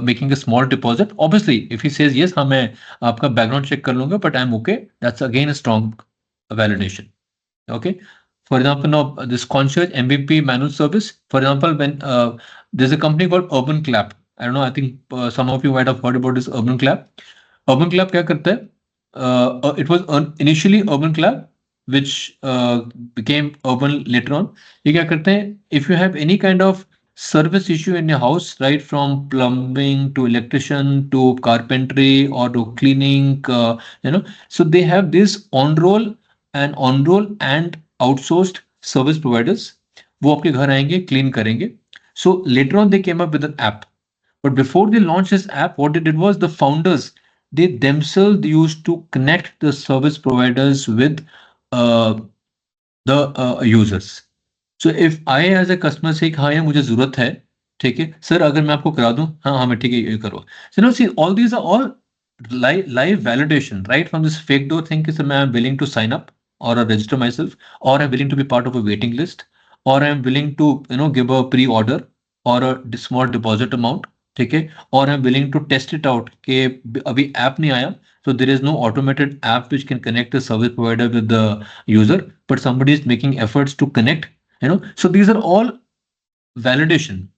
S2: making a small deposit? Obviously if he says yes, हाँ मैं आपका background check कर लूंगा, but I'm okay, that's again a strong validation. Okay, for example, now this concierge MVP manual service, for example, when there's a company called Urban Clap, I don't know, I think some of you might have heard about this Urban Clap. Urban Clap क्या करता है? It was initially Urban Clap, which became Urban later on. ये क्या करते हैं? If you have any kind of service issue in your house, right from plumbing to electrician to carpentry or to cleaning, so they have this on-roll and outsourced service providers. वो आपके घर आएंगे, clean करेंगे. So later on they came up with an app. But before they launched this app, what they did was the founders, they themselves used to connect the service providers with the users. So if I as a customer say हाँ यार मुझे जरूरत है, ठीक है sir, अगर मैं आपको करा दूं, हाँ हाँ मैं ठीक है ये करो. So see, all these are all live validation, right from this fake door thing कि सर मैं willing to sign up or register myself, or I'm willing to be part of a waiting list, or I'm willing to give a pre-order or a small deposit amount, ठीक है, or I'm willing to test it out कि अभी app नहीं आया, so there is no automated app which can connect the service provider with the user, but somebody is making efforts to connect, so these are all validation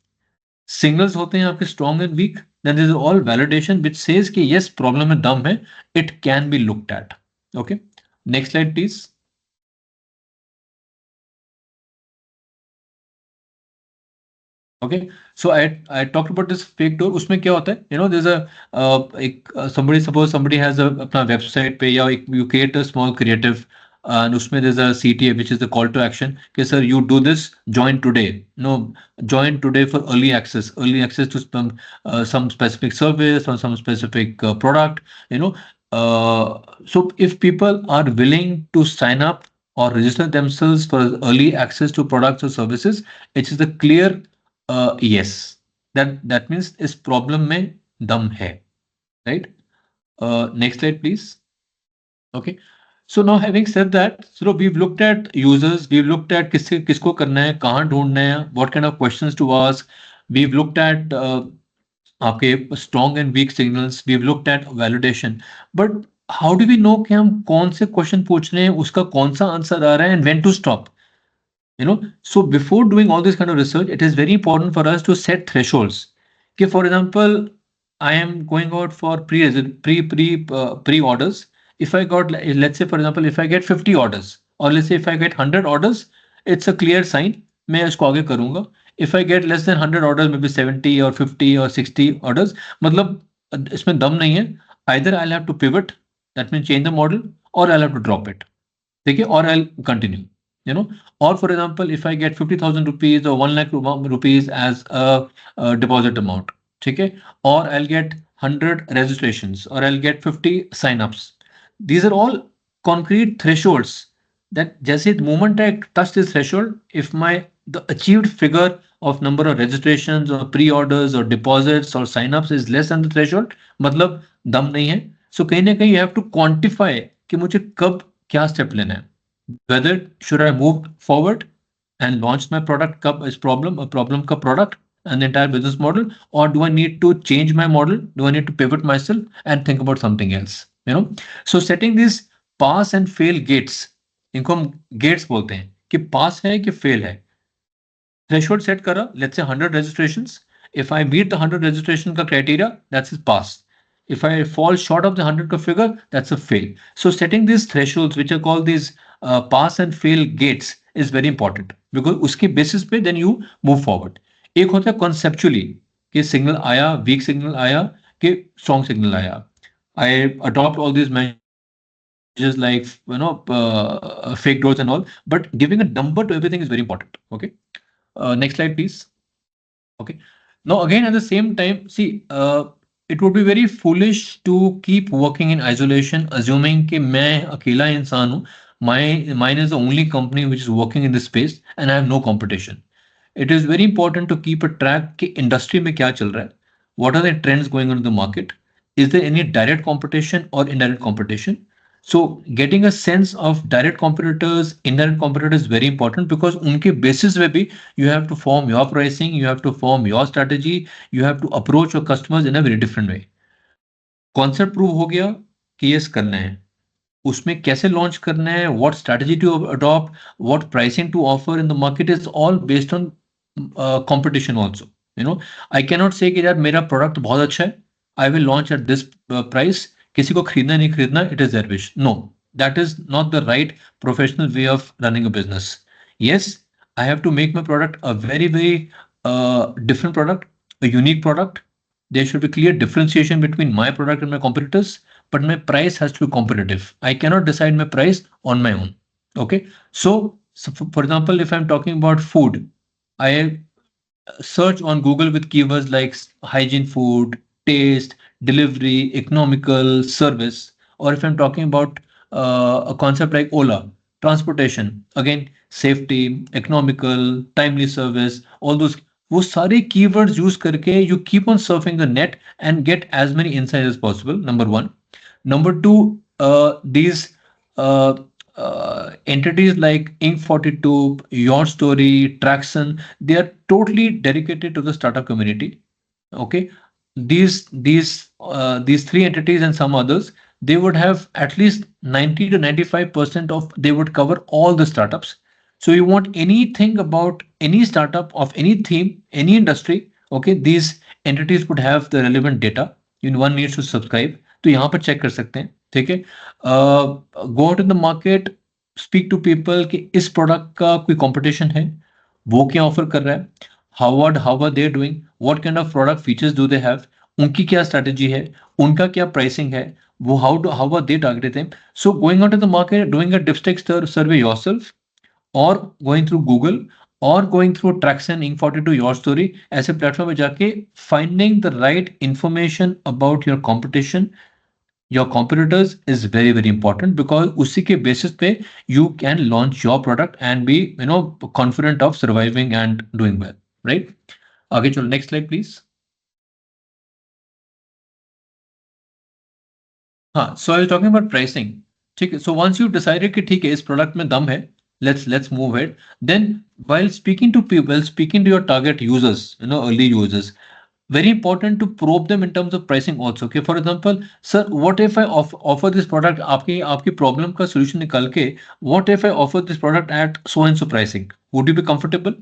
S2: signals होते हैं आपके strong and weak. Then this is all validation which says कि yes, problem में दम है, it can be looked at. Okay, next slide please. Okay, so I talked about this fake door. उसमें क्या होता है? There's somebody, suppose somebody has अपना website पे, या you create a small creative, and उसमें there's a CTA, which is the call to action. Okay, sir, you do this, join today. Join today for early access to some specific service or some specific product. So if people are willing to sign up or register themselves for early access to products or services, it is the clear yes, that means इस problem में दम है, right? Next slide, please. Okay. So now, having said that, so we've looked at users, we've looked at किसको करना है, कहाँ ढूंढना है, what kind of questions to ask. We've looked at आपके strong and weak signals. We've looked at validation. But how do we know कि हम कौन से question पूछ रहे हैं, उसका कौन सा आंसर आ रहा है, and when to stop? So before doing all this kind of research, it is very important for us to set thresholds. Okay, for example, I am going out for pre orders. If I got, let's say for example, if I get 50 orders, or let's say if I get 100 orders, it's a clear sign, मैं इसको आगे करूंगा. If I get less than 100 orders, maybe 70 or 50 or 60 orders, मतलब इसमें दम नहीं है. Either I'll have to pivot, that means change the model, or I'll have to drop it. ठीक है, or I'll continue. Or for example, if I get 50,000 rupees or 1 lakh rupees as a deposit amount, okay, or I'll get 100 registrations, or I'll get 50 signups. These are all concrete thresholds that just the moment I touch this threshold, if the achieved figure of number of registrations or pre-orders or deposits or signups is less than the threshold, मतलब दम नहीं है. So कहीं ना कहीं you have to quantify कि मुझे कब क्या step लेना है. Whether should I move forward and launch my product a problem ka product and the entire business model, or do I need to change my model? Do I need to pivot myself and think about something else? So setting these pass and fail gates, इनको हम gates बोलते हैं कि pass है कि fail है. Threshold set करा, let's say 100 registrations. If I meet the 100 registration ka criteria, that's a pass. If I fall short of the 100 ka figure, that's a fail. So setting these thresholds, which are called these pass and fail gates, is very important, because उसके basis पे then you move forward. एक होता है conceptually कि signal आया, weak signal आया, कि strong signal आया. I adopt all these measures like fake doors and all, but giving a number to everything is very important. Okay. Next slide, please. Okay. Now again, at the same time, see, it would be very foolish to keep working in isolation, assuming कि मैं अकेला इंसान हूँ. Mine is the only company which is working in this space, and I have no competition. It is very important to keep a track कि industry में क्या चल रहा है. What are the trends going on in the market? Is there any direct competition or indirect competition? So getting a sense of direct competitors, indirect competitors is very important, because उनके basis पे भी you have to form your pricing, you have to form your strategy, you have to approach your customers in a very different way. Concept prove हो गया कि yes करना है. उसमें कैसे launch करना है, what strategy to adopt, what pricing to offer in the market, is all based on competition also. I cannot say कि यार मेरा product बहुत अच्छा है, I will launch at this price. किसी को खरीदना नहीं खरीदना, it is their wish. No, that is not the right professional way of running a business. Yes, I have to make my product a very, very different product, a unique product. There should be clear differentiation between my product and my competitors, but my price has to be competitive. I cannot decide my price on my own. Okay. So for example, if I'm talking about food, I search on Google with keywords like hygiene food, taste, delivery, economical, service. Or if I'm talking about a concept like Ola, transportation, again, safety, economical, timely service, all those. वो सारे keywords use करके you keep on surfing the net and get as many insights as possible. Number one. Number two, these entities like Inc42, Your Story, Traction, they are totally dedicated to the startup community. Okay, these three entities and some others, they would have at least 90 to 95% of, they would cover all the startups. So you want anything about any startup of any theme, any industry, okay, these entities would have the relevant data. One needs to subscribe. तो यहाँ पर check कर सकते हैं. ठीक है. Go out in the market, speak to people कि इस प्रोडक्ट का कोई कंपटीशन है, वो क्या ऑफर कर रहा है, how are they doing, what kind of product features do they have, उनकी क्या strategy है, उनका क्या pricing है, वो how are they targeting them. So going out to the market, doing a dipstick survey yourself, or going through Google, or going through Traction, Inc42, Your Story, ऐसे platform पे जाके finding the right information about your competition, your competitors is very very important, because उसी के basis पे you can launch your product and be confident of surviving and doing well, right? आगे चलो, next slide please. हाँ, so I was talking about pricing. ठीक है, so once you decided कि ठीक है इस product में दम है, let's move it. Then while speaking to people, speaking to your target users, early users, very important to probe them in terms of pricing also. Okay, for example, sir, what if I offer this product, आपकी problem का solution निकाल के, what if I offer this product at so and so pricing? Would you be comfortable?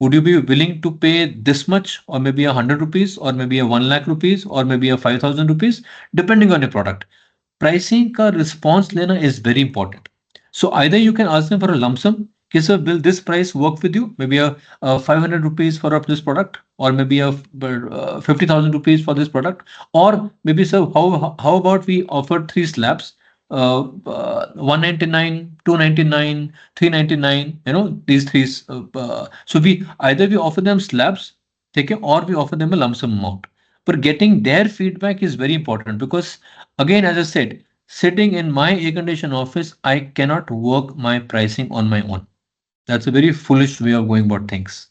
S2: Would you be willing to pay this much, or maybe 100 rupees, or maybe a 1 lakh rupees, or maybe a 5,000 rupees, depending on your product? Pricing का response लेना is very important. So either you can ask them for a lump sum, okay, sir, will this price work with you? Maybe a 500 rupees for this product, or maybe a 50,000 rupees for this product, or maybe, sir, how about we offer 3 slabs, 199, 299, 399, these three. So we offer them slabs, okay, or we offer them a lump sum amount. But getting their feedback is very important, because again, as I said, sitting in my air-conditioned office, I cannot work my pricing on my own. That's a very foolish way of going about things.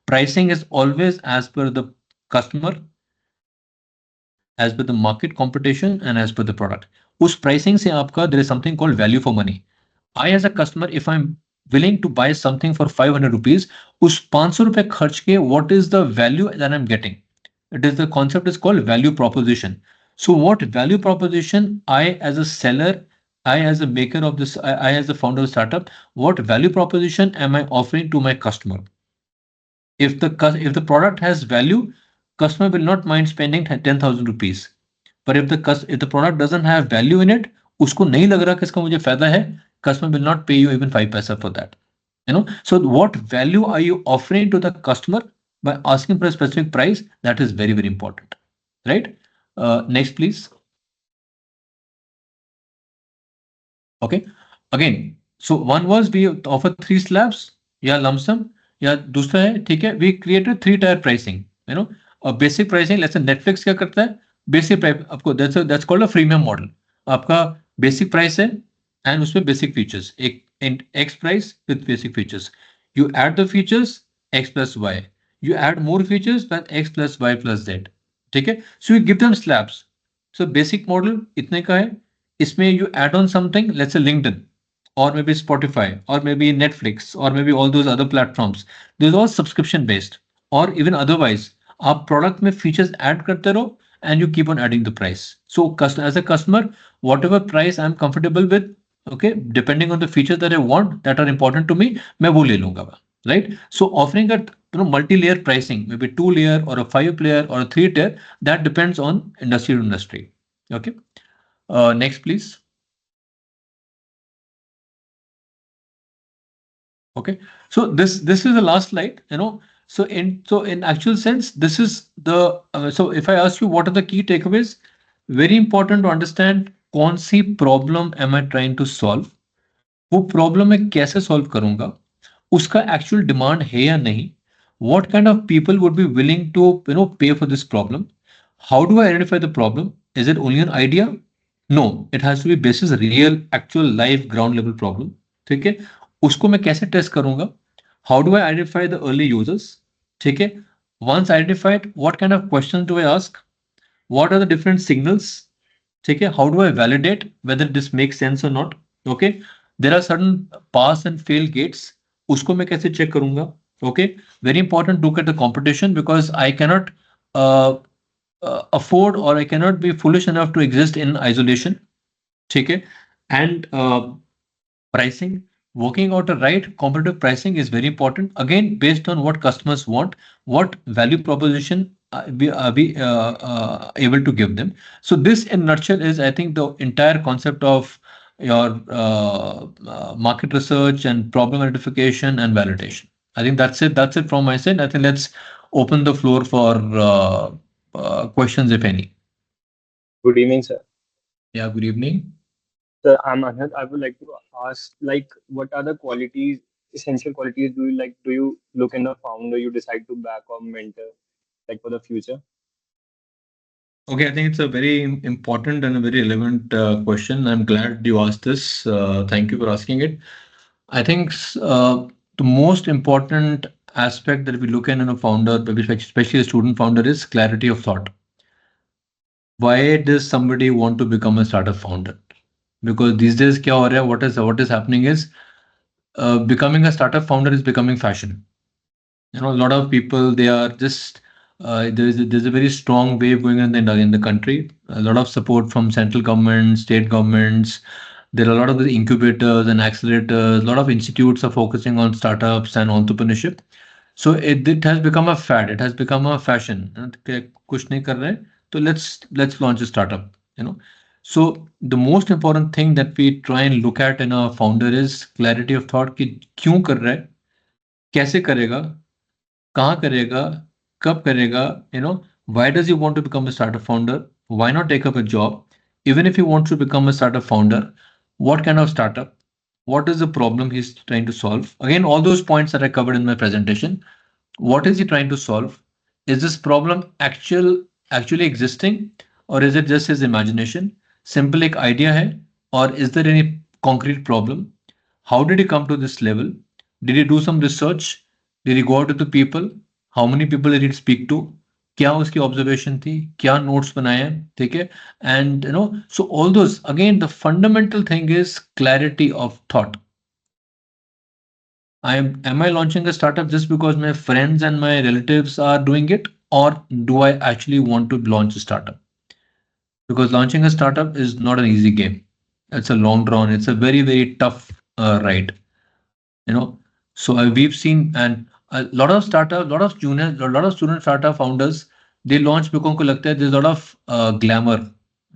S2: Pricing is always as per the customer, as per the market competition, and as per the product. Us pricing se aapka, there is something called value for money. I, as a customer, if I'm willing to buy something for 500 rupees, us 500 rupees kharch ke, what is the value that I'm getting? The concept is called value proposition. So what value proposition I, as a seller, I, as a maker of this, I as a founder of startup, what value proposition am I offering to my customer? If the product has value, customer will not mind spending 10,000 rupees. But if the product doesn't have value in it, उसको नहीं लग रहा कि इसका मुझे फायदा है, customer will not pay you even 5 paisa for that. So what value are you offering to the customer by asking for a specific price? That is very very important, right? Next please. Okay, again, so one was we offer 3 slabs, या lump sum, या दूसरा है, ठीक है, we created 3-tier pricing. A basic pricing, let's say Netflix क्या करता है, basic price आपको, that's called a freemium model. आपका basic price है and उसमें basic features, एक X price with basic features. You add the features X plus Y. You add more features with X plus Y plus Z. ठीक है, so you give them slabs. So basic model इतने का है, इसमें you add on something, let's say LinkedIn, or maybe Spotify, or maybe Netflix, or maybe all those other platforms. These are all subscription based, or even otherwise, आप product में features add करते रहो and you keep on adding the price. So as a customer, whatever price I'm comfortable with, okay, depending on the features that I want that are important to me, मैं वो ले लूंगा, right? So offering a multi-layer pricing, maybe 2-layer or a 5-layer or a 3-tier, that depends on industry to industry. Okay, next please. Okay, so this is the last slide. So in actual sense, this is the so if I ask you what are the key takeaways, very important to understand कौन सी problem am I trying to solve, वो problem मैं कैसे solve करूंगा, उसका actual demand है या नहीं, what kind of people would be willing to pay for this problem, how do I identify the problem, is it only an idea? No, it has to be basis real actual live ground level problem. ठीक है, उसको मैं कैसे test करूंगा, how do I identify the early users, ठीक है, once identified, what kind of questions do I ask, what are the different signals, ठीक है, how do I validate whether this makes sense or not, okay, there are certain pass and fail gates, उसको मैं कैसे check करूंगा, okay, very important to look at the competition, because I cannot afford, or I cannot be foolish enough to exist in isolation, ठीक है, and pricing, working out a right competitive pricing is very important, again based on what customers want, what value proposition we able to give them. So this in nutshell is, I think, the entire concept of your market research and problem identification and validation. I think that's it from my side. I think let's open the floor for questions, if any.
S7: Good evening, sir.
S2: Yeah, good evening.
S7: Sir, I'm Anand. I would like to ask, like, what are the qualities, essential qualities do you look in the founder you decide to back or mentor, like for the future?
S2: Okay, I think it's a very important and a very relevant question. I'm glad you asked this. Thank you for asking it. I think the most important aspect that we look at in a founder, especially a student founder, is clarity of thought. Why does somebody want to become a startup founder? Because these days, what is happening is becoming a startup founder is becoming fashion. A lot of people, they are just there's a very strong wave going on in the country. A lot of support from central government, state governments. There are a lot of the incubators and accelerators. A lot of institutes are focusing on startups and entrepreneurship. So it has become a fad. It has become a fashion. कुछ नहीं कर रहे, so let's launch a startup. So the most important thing that we try and look at in a founder is clarity of thought. कि क्यों कर रहा है, कैसे करेगा, कहाँ करेगा, कब करेगा, why does he want to become a startup founder? Why not take up a job? Even if he wants to become a startup founder, what kind of startup? What is the problem he's trying to solve? Again, all those points that I covered in my presentation. What is he trying to solve? Is this problem actually existing, or is it just his imagination? Simple like idea hai, or is there any concrete problem? How did he come to this level? Did he do some research? Did he go out to the people? How many people did he speak to? क्या उसकी observation थी, क्या notes बनाए, ठीक है, and so all those, again, the fundamental thing is clarity of thought. Am I launching a startup just because my friends and my relatives are doing it, or do I actually want to launch a startup? Because launching a startup is not an easy game. It's a long drawn. It's a very, very tough ride. So we've seen, and a lot of startup, lot of junior, a lot of student startup founders, they launch because उनको लगता है there's a lot of glamour,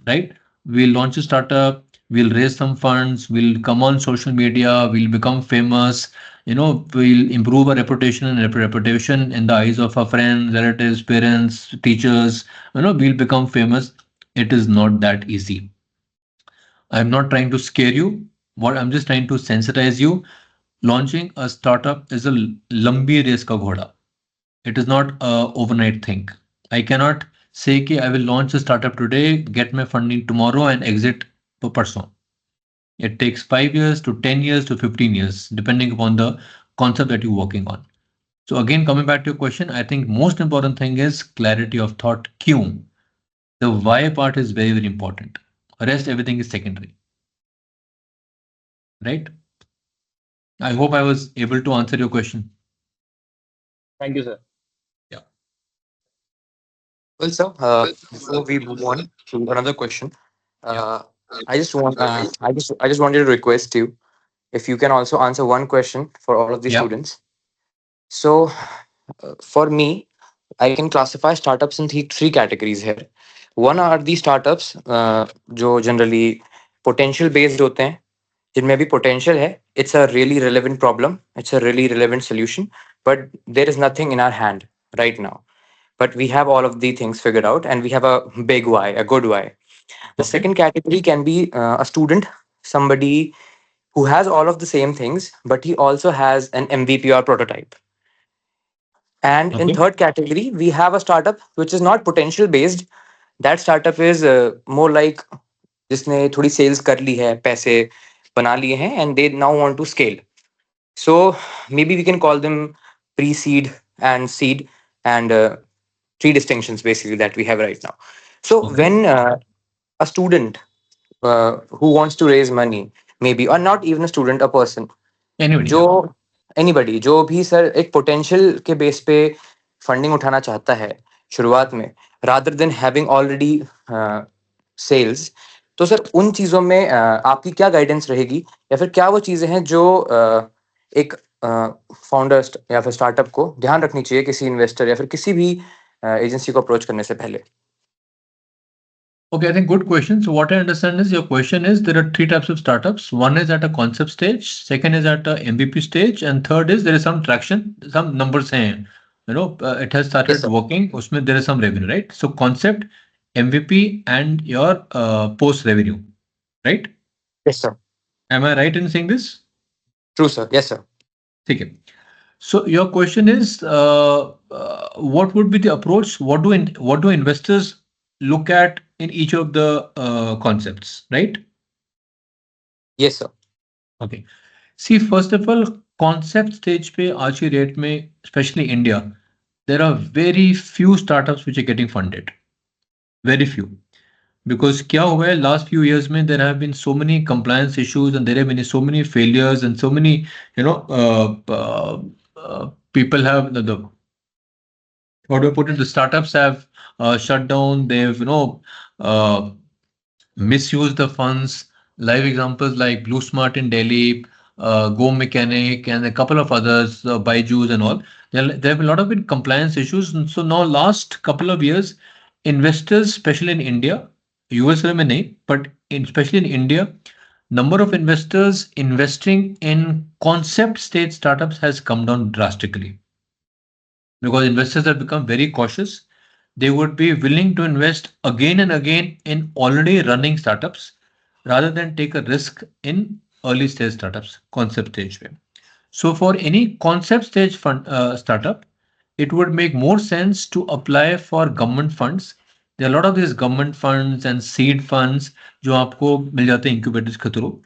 S2: right? We'll launch a startup, we'll raise some funds, we'll come on social media, we'll become famous, we'll improve our reputation and reputation in the eyes of our friends, relatives, parents, teachers, we'll become famous. It is not that easy. I'm not trying to scare you. I'm just trying to sensitize you. Launching a startup is a lambi race ka ghoda. It is not a overnight thing. I cannot say कि I will launch a startup today, get my funding tomorrow and exit परसों. It takes 5 years to 10 years to 15 years, depending upon the concept that you're working on. So again, coming back to your question, I think most important thing is clarity of thought. Kyun? The why part is very, very important. Rest, everything is secondary. Right? I hope I was able to answer your question.
S7: Thank you, sir.
S2: Yeah.
S3: Well, sir, before we move on to another question, I just wanted to request you if you can also answer one question for all of the students. So, for me, I can classify startups in three categories here. One are the startups जो generally potential based होते हैं, जिनमें भी potential है. It's a really relevant problem. It's a really relevant solution, but there is nothing in our hand right now. But we have all of the things figured out, and we have a big why, a good why. The second category can be a student, somebody who has all of the same things, but he also has an MVP or prototype. And in third category, we have a startup which is not potential based. That startup is more like जिसने थोड़ी sales कर ली है, पैसे बना लिए हैं, and they now want to scale. So maybe we can call them pre-seed and seed, and three distinctions basically that we have right now. So when a student who wants to raise money, maybe, or not even a student, a person, anybody जो भी sir एक potential के base पे funding उठाना चाहता है शुरुआत में, rather than having already sales, तो सर उन चीजों में आपकी क्या गाइडेंस रहेगी, या फिर क्या वो चीजें हैं जो एक फाउंडर या फिर स्टार्टअप को ध्यान रखनी चाहिए किसी इन्वेस्टर या फिर किसी भी एजेंसी को अप्रोच करने से पहले?
S2: Okay, I think good question. So what I understand is your question is there are three types of startups. One is at a concept stage, second is at a MVP stage, and third is there is some traction, some numbers हैं, it has started working. Usme there is some revenue, right? So concept, MVP, and your post revenue, right?
S8: Yes, sir.
S2: Am I right in saying this?
S8: True, sir. Yes, sir.
S2: Okay. So your question is, what would be the approach? What do investors look at in each of the concepts, right?
S8: Yes, sir.
S2: Okay. See, first of all, concept stage पे आज की date में, especially India, there are very few startups which are getting funded. Very few. Because क्या हुआ है last few years में there have been so many compliance issues and there have been so many failures and so many people have the how do I put it, the startups have shut down. They've uh, misuse the funds. Live examples like Blue Smart in Delhi, Go Mechanic, and a couple of others, BYJU'S and all. There have been a lot of compliance issues. And so now, last couple of years, investors, especially in India, US में नहीं, but especially in India, number of investors investing in concept stage startups has come down drastically because investors have become very cautious. They would be willing to invest again and again in already running startups rather than take a risk in early stage startups, concept stage. So for any concept stage fund startup, it would make more sense to apply for government funds. There are a lot of these government funds and seed funds जो आपको मिल जाते हैं incubators के through.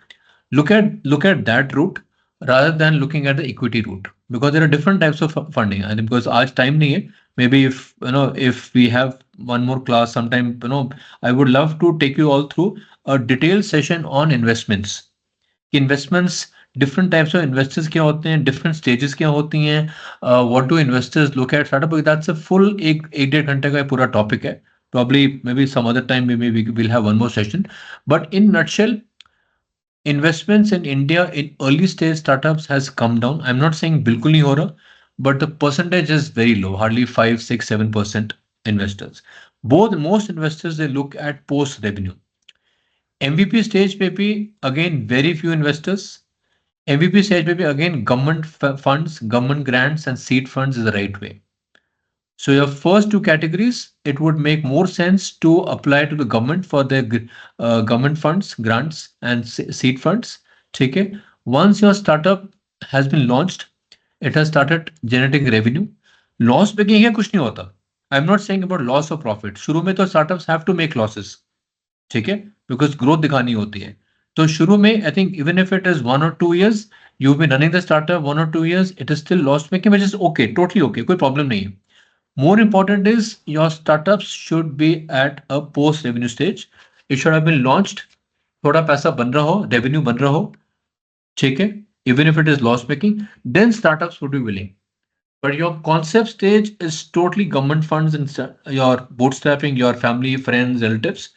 S2: Look at that route rather than looking at the equity route because there are different types of funding. And because आज time नहीं है, maybe if we have one more class sometime, I would love to take you all through a detailed session on investments. Investments, different types of investors क्या होते हैं, different stages क्या होती हैं, what do investors look at startup, because that's a full एक 1.5 घंटे का पूरा topic है. Probably maybe some other time maybe we will have one more session. But in nutshell, investments in India in early stage startups has come down. I'm not saying बिल्कुल नहीं हो रहा, but the percentage is very low, hardly 5, 6, 7% investors. Most investors, they look at post revenue. MVP stage पे भी again very few investors. MVP stage पे भी again government funds, government grants and seed funds is the right way. So your first two categories, it would make more sense to apply to the government for their government funds, grants and seed funds. Okay. Once your startup has been launched, it has started generating revenue. Loss making है कुछ नहीं होता. I'm not saying about loss or profit. शुरू में तो startups have to make losses. ठीक है, because growth दिखानी होती है. तो शुरू में I think even if it is 1 or 2 years, you've been running the startup 1 or 2 years, it is still loss making, which is okay, totally okay, कोई problem नहीं है. More important is your startups should be at a post revenue stage. It should have been launched. थोड़ा पैसा बन रहा हो, revenue बन रहा हो, ठीक है, even if it is loss making, then startups would be willing. But your concept stage is totally government funds and your bootstrapping, your family, friends, relatives.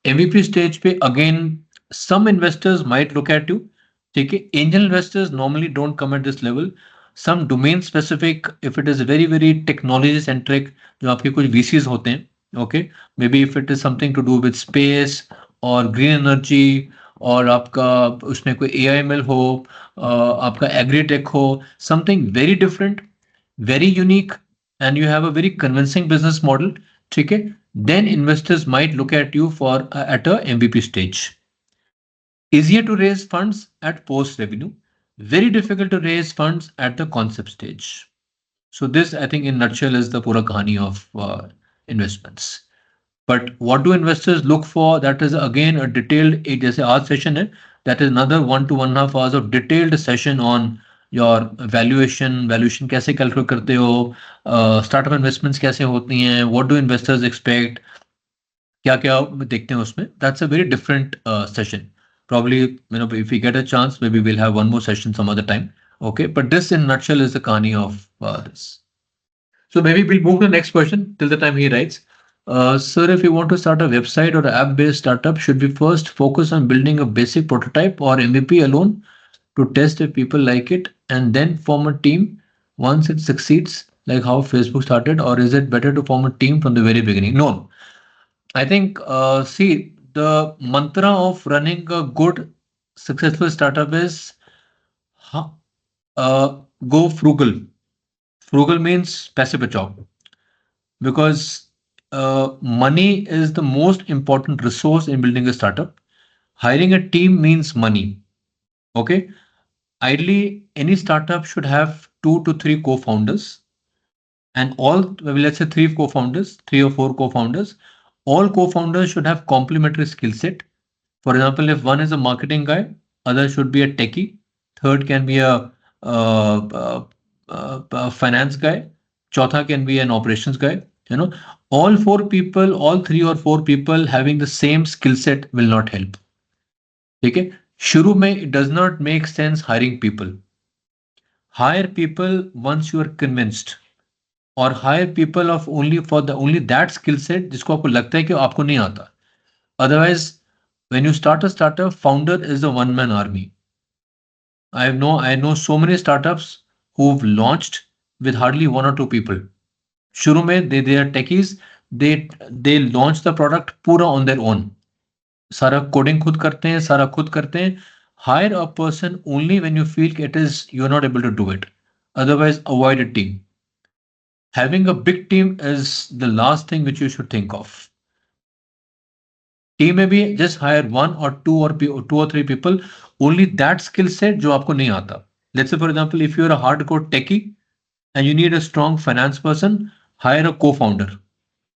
S2: MVP stage पे again some investors might look at you. ठीक है, angel investors normally don't come at this level. Some domain specific, if it is very very technology centric, जो आपके कुछ VCs होते हैं, okay, maybe if it is something to do with space or green energy और आपका उसमें कोई AIML हो, आपका agri-tech हो, something very different, very unique, and you have a very convincing business model, ठीक है, then investors might look at you for at a MVP stage. Easier to raise funds at post revenue, very difficult to raise funds at the concept stage. So this, I think, in nutshell, is the pura kahani of investments. But what do investors look for? That is again a detailed, जैसे आज session है, that is another 1 to 1.5 hours of detailed session on your valuation कैसे calculate करते हो, startup investments कैसे होती हैं, what do investors expect, क्या क्या देखते हैं उसमें. That's a very different session. Probably, if we get a chance, maybe we'll have one more session some other time. Okay, but this in nutshell is the kahani of this. So maybe we'll move to the next question till the time he writes. Sir, if you want to start a website or an app-based startup, should we first focus on building a basic prototype or MVP alone to test if people like it and then form a team once it succeeds, like how Facebook started, or is it better to form a team from the very beginning? No, I think, see, the mantra of running a good, successful startup is go frugal. Frugal means paise bachao, because money is the most important resource in building a startup. Hiring a team means money. Okay. Ideally, any startup should have 2 to 3 co-founders, and all, well, let's say 3 co-founders, 3 or 4 co-founders. All co-founders should have complementary skill set. For example, if one is a marketing guy, other should be a techie, third can be a finance guy, chautha can be an operations guy. You know, all 4 people, all 3 or 4 people having the same skill set will not help. Okay, शुरू में it does not make sense hiring people. Hire people once you are convinced, or hire people of only for the only that skill set जिसको आपको लगता है कि आपको नहीं आता. Otherwise, when you start a startup, founder is a one-man army. I know so many startups who've launched with hardly 1 or 2 people. शुरू में they are techies, they launch the product पूरा on their own. सारा coding खुद करते हैं, सारा खुद करते हैं. Hire a person only when you feel it is you're not able to do it. Otherwise, avoid a team. Having a big team is the last thing which you should think of. Team में भी just hire 1 or 2 or 3 people, only that skill set जो आपको नहीं आता. Let's say for example, if you're a hardcore techie and you need a strong finance person, hire a co-founder.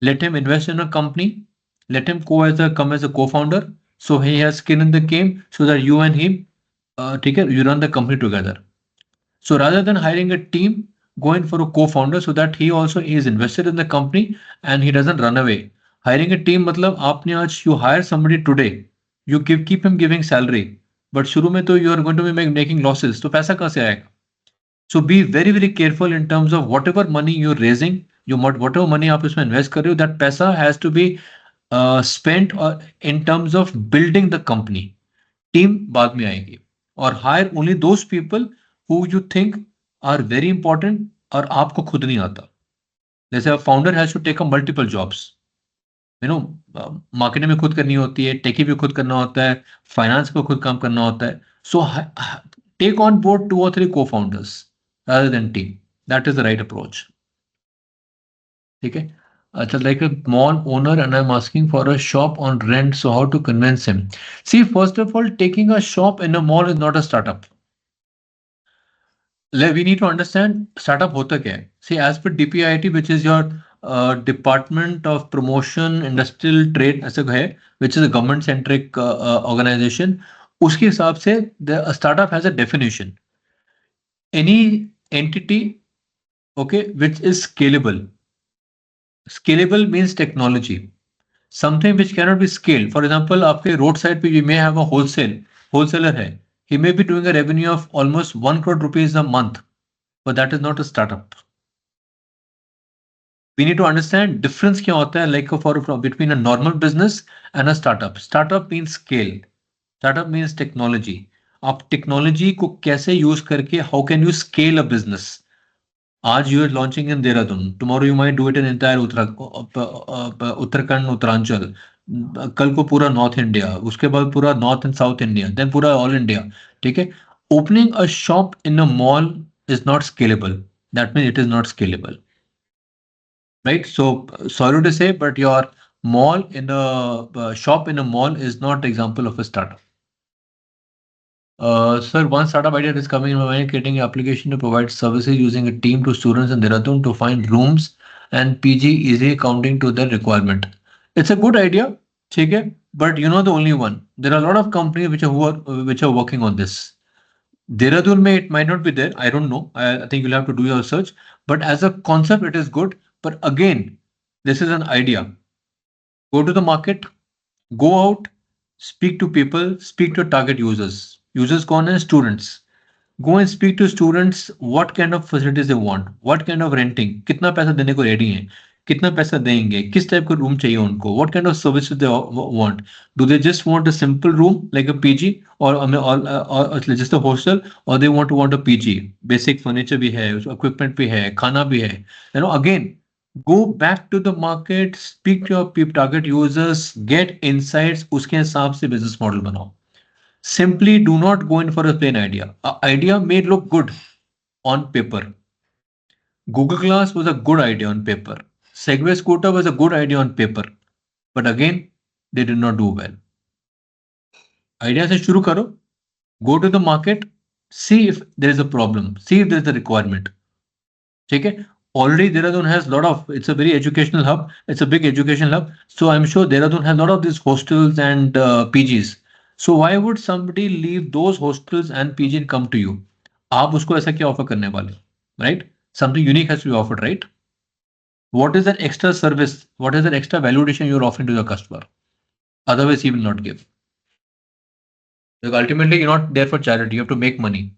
S2: Let him invest in a company. Let him come as a co-founder, so he has skin in the game, so that you and him, you run the company together. So rather than hiring a team, go in for a co-founder so that he also is invested in the company and he doesn't run away. Hiring a team मतलब आपने आज you hire somebody today, you keep him giving salary, but शुरू में तो you are going to be making losses, तो पैसा कहाँ से आएगा? So be very very careful in terms of whatever money you're raising, whatever money आप इसमें invest कर रहे हो, that पैसा has to be spent in terms of building the company. Team बाद में आएगी. और hire only those people who you think are very important और आपको खुद नहीं आता. जैसे a founder has to take up multiple jobs. You know, marketing में खुद करनी होती है, टेकी भी खुद करना होता है, फाइनेंस पे खुद काम करना होता है. So take on board 2 or 3 co-founders rather than team. That is the right approach. ठीक है. अच्छा, like a mall owner and I'm asking for a shop on rent, so how to convince him? See, first of all, taking a shop in a mall is not a startup. We need to understand startup होता क्या है. See, as per DPIIT, which is your Department of Promotion Industrial Trade ऐसे है, which is a government centric organization, उसके हिसाब से the startup has a definition. Any entity, okay, which is scalable. Scalable means technology. Something which cannot be scaled. For example, आपके road side पे you may have a wholesaler है. He may be doing a revenue of almost 1 crore rupees a month, but that is not a startup. We need to understand difference क्या होता है, like between a normal business and a startup. Startup means scale. Startup means technology. आप technology को कैसे use करके, how can you scale a business? आज you are launching in Dehradun. Tomorrow you might do it in entire Uttarakhand, Uttaranchal. कल को पूरा North India. उसके बाद पूरा North and South India. Then पूरा all India. ठीक है. Opening a shop in a mall is not scalable. That means it is not scalable. Right? So sorry to say, but your mall in a shop in a mall is not example of a startup. Sir, one startup idea is coming in my mind, creating an application to provide services using a team to students in Dehradun to find rooms and PG easily accounting to their requirement. It's a good idea, okay, but you're not the only one. There are a lot of companies which are working on this. Dehradun may it might not be there. I don't know. I think you'll have to do your research. But as a concept, it is good. But again, this is an idea. Go to the market, go out, speak to people, speak to target users. Users कौन है? Students. Go and speak to students what kind of facilities they want, what kind of renting, कितना पैसा देने को ready हैं, कितना पैसा देंगे, किस टाइप का रूम चाहिए उनको, what kind of services they want. Do they just want a simple room like a PG or just a hostel, or they want a PG? Basic furniture भी है, equipment भी है, खाना भी है. You know, again, go back to the market, speak to your target users, get insights, उसके हिसाब से business model बनाओ. Simply do not go in for a plain idea. An idea may look good on paper, Google Glass was a good idea on paper. Segway scooter was a good idea on paper. But again, they did not do well. Idea से शुरू करो, go to the market, see if there is a problem, see if there is a requirement. ठीक है? Already Dehradun has a lot of, it's a very educational hub, it's a big educational hub. So I'm sure Dehradun has a lot of these hostels and PGs. So why would somebody leave those hostels and PG and come to you? आप उसको ऐसा क्या offer करने वाले? Right? Something unique has to be offered, right? What is that extra service? What is that extra valuation you're offering to the customer? Otherwise, he will not give. Because ultimately, you're not there for charity. You have to make money.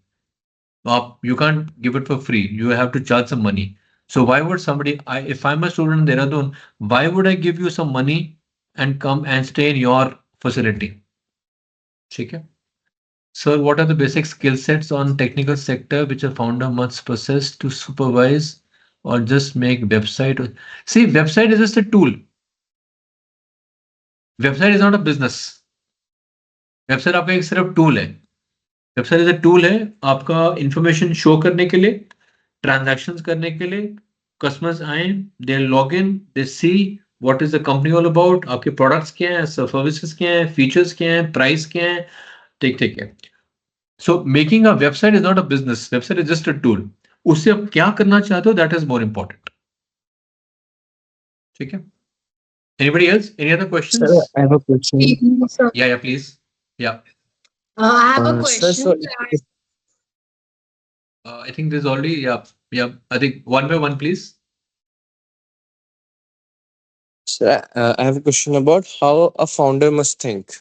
S2: You can't give it for free. You have to charge some money. So why would somebody, if I'm a student in Dehradun, why would I give you some money and come and stay in your facility? Okay. Sir, what are the basic skill sets on technical sector which a founder must possess to supervise or just make website? See, website is just a tool. Website is not a business. Website आपका एक सिर्फ tool है. Website is a tool है आपका information show करने के लिए, transactions करने के लिए. कस्टमर्स आए, they log in, they see what is the company all about, आपके प्रोडक्ट्स क्या हैं, सर्विसेज क्या हैं, फीचर्स क्या हैं, प्राइस क्या है. ठीक है. So making a website is not a business. Website is just a tool. उससे आप क्या करना चाहते हो, दैट इज मोर इंपॉर्टेंट. ठीक है. Anybody else? Any other questions?
S3: Sir, I have a question.
S2: Yeah, please. Yeah.
S9: I have a
S3: Sir,
S9: question.
S2: I think there's already, yeah. I think one by one, please.
S3: Sir, I have a question about how a founder must think.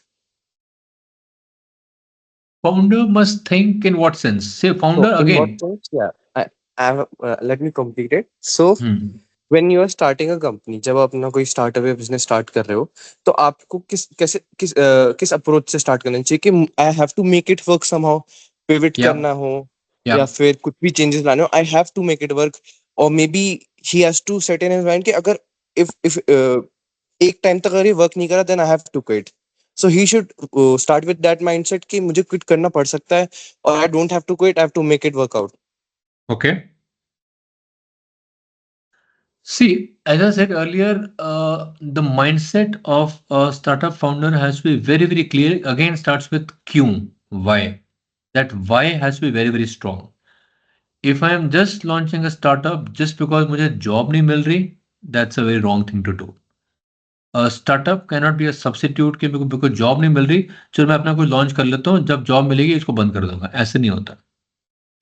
S2: Founder must think in what sense? Say founder
S3: So, in
S2: again.
S3: what sense? Yeah, I have. Let me complete it. So, when you are starting a company, जब आप अपना कोई startup या business start कर रहे हो, तो आपको किस अप्रोच से स्टार्ट करना चाहिए कि I have to make it work somehow, pivot करना हो या फिर कुछ भी चेंजेस लाने हो, I have to make it work, और maybe he has to set in his mind कि अगर इफ एक टाइम तक अगर ये वर्क नहीं करा then I have to quit. So he should start with that mindset कि मुझे क्विट करना पड़ सकता है और I don't have to quit, I have to make it work out.
S2: Okay. See, as I said earlier, the mindset of a startup founder has to be very, very clear. Again, starts with Q, why. That why has to be very, very strong. If I am just launching a startup just because मुझे job नहीं मिल रही, that's a very wrong thing to do. A startup cannot be a substitute कि मेरे को job नहीं मिल रही, चलो मैं अपना कोई launch कर लेता हूँ, जब job मिलेगी इसको बंद कर दूंगा. ऐसे नहीं होता.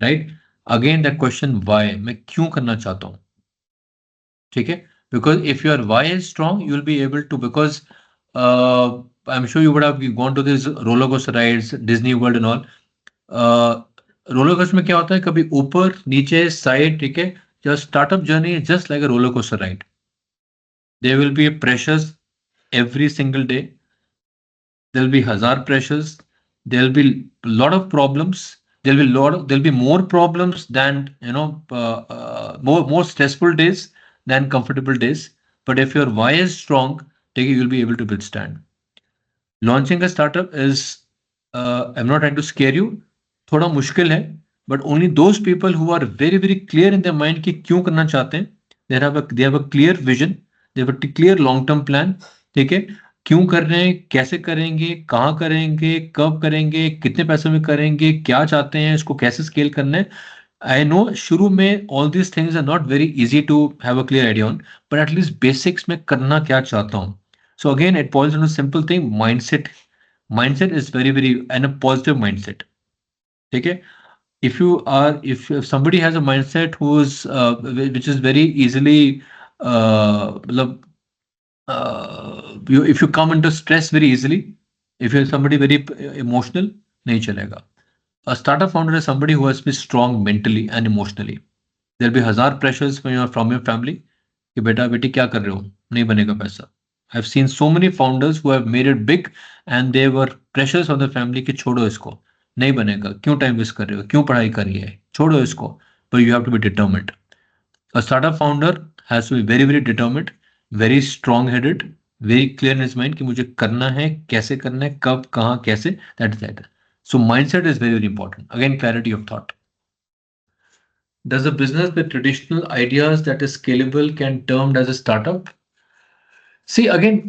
S2: Right? Again, that question why, मैं क्यों करना चाहता हूँ. ठीक है. Because if your why is strong, you will be able to, because I'm sure you would have gone to these roller coaster rides, Disney World and all. Roller coaster में क्या होता है, कभी ऊपर नीचे साइड. ठीक है. Your startup journey is just like a roller coaster ride. There will be pressures every single day. There will be hazard pressures. There will be a lot of problems. There'll be more problems than more stressful days than comfortable days. But if your why is strong, you'll be able to withstand. Launching a startup is, I'm not trying to scare you, थोड़ा मुश्किल है, but only those people who are very, very clear in their mind कि क्यों करना चाहते हैं, they have a clear vision, they have a clear long term plan. ठीक है. क्यों कर रहे हैं, कैसे करेंगे, कहाँ करेंगे, कब करेंगे, कितने पैसे में करेंगे, क्या चाहते हैं, इसको कैसे स्केल करना है. I know शुरू में all these things are not very easy to have a clear idea on, but at least basics में करना क्या चाहता हूँ. So again, it boils down to a simple thing, mindset. Mindset is very, very, and a positive mindset. ठीक है. If somebody has a mindset who's which is very easily if you come into stress very easily, if you're somebody very emotional, नहीं चलेगा. A startup founder is somebody who has to be strong mentally and emotionally. There'll be हजार pressures from your family कि बेटा बेटी क्या कर रहे हो, नहीं बनेगा पैसा. I've seen so many founders who have made it big and there were pressures on the family कि छोड़ो इसको, नहीं बनेगा, क्यों टाइम वेस्ट कर रहे हो, क्यों पढ़ाई कर रही है, छोड़ो इसको. But you have to be determined. A startup founder has to be very, very determined, very strong-headed, very clear in his mind कि मुझे करना है, कैसे करना है, कब, कहाँ, कैसे. That is that. So mindset is very, very important. Again, clarity of thought. Does a business with traditional ideas that is scalable can termed as a startup? See, again,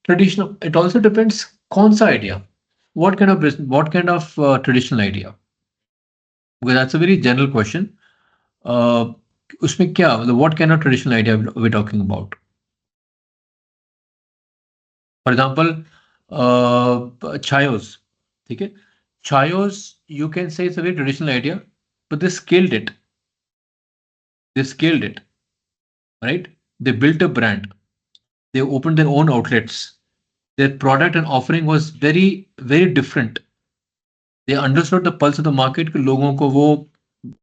S2: traditional, it also depends कौन सा idea. What kind of business, what kind of traditional idea? Because that's a very general question. उसमें क्या, what kind of traditional idea we're talking about? For example, Chayos, ठीक है? Chayos, you can say it's a very traditional idea, but they scaled it. They scaled it, right? They built a brand. They opened their own outlets. Their product and offering was very, very different. They understood the pulse of the market कि लोगों को वो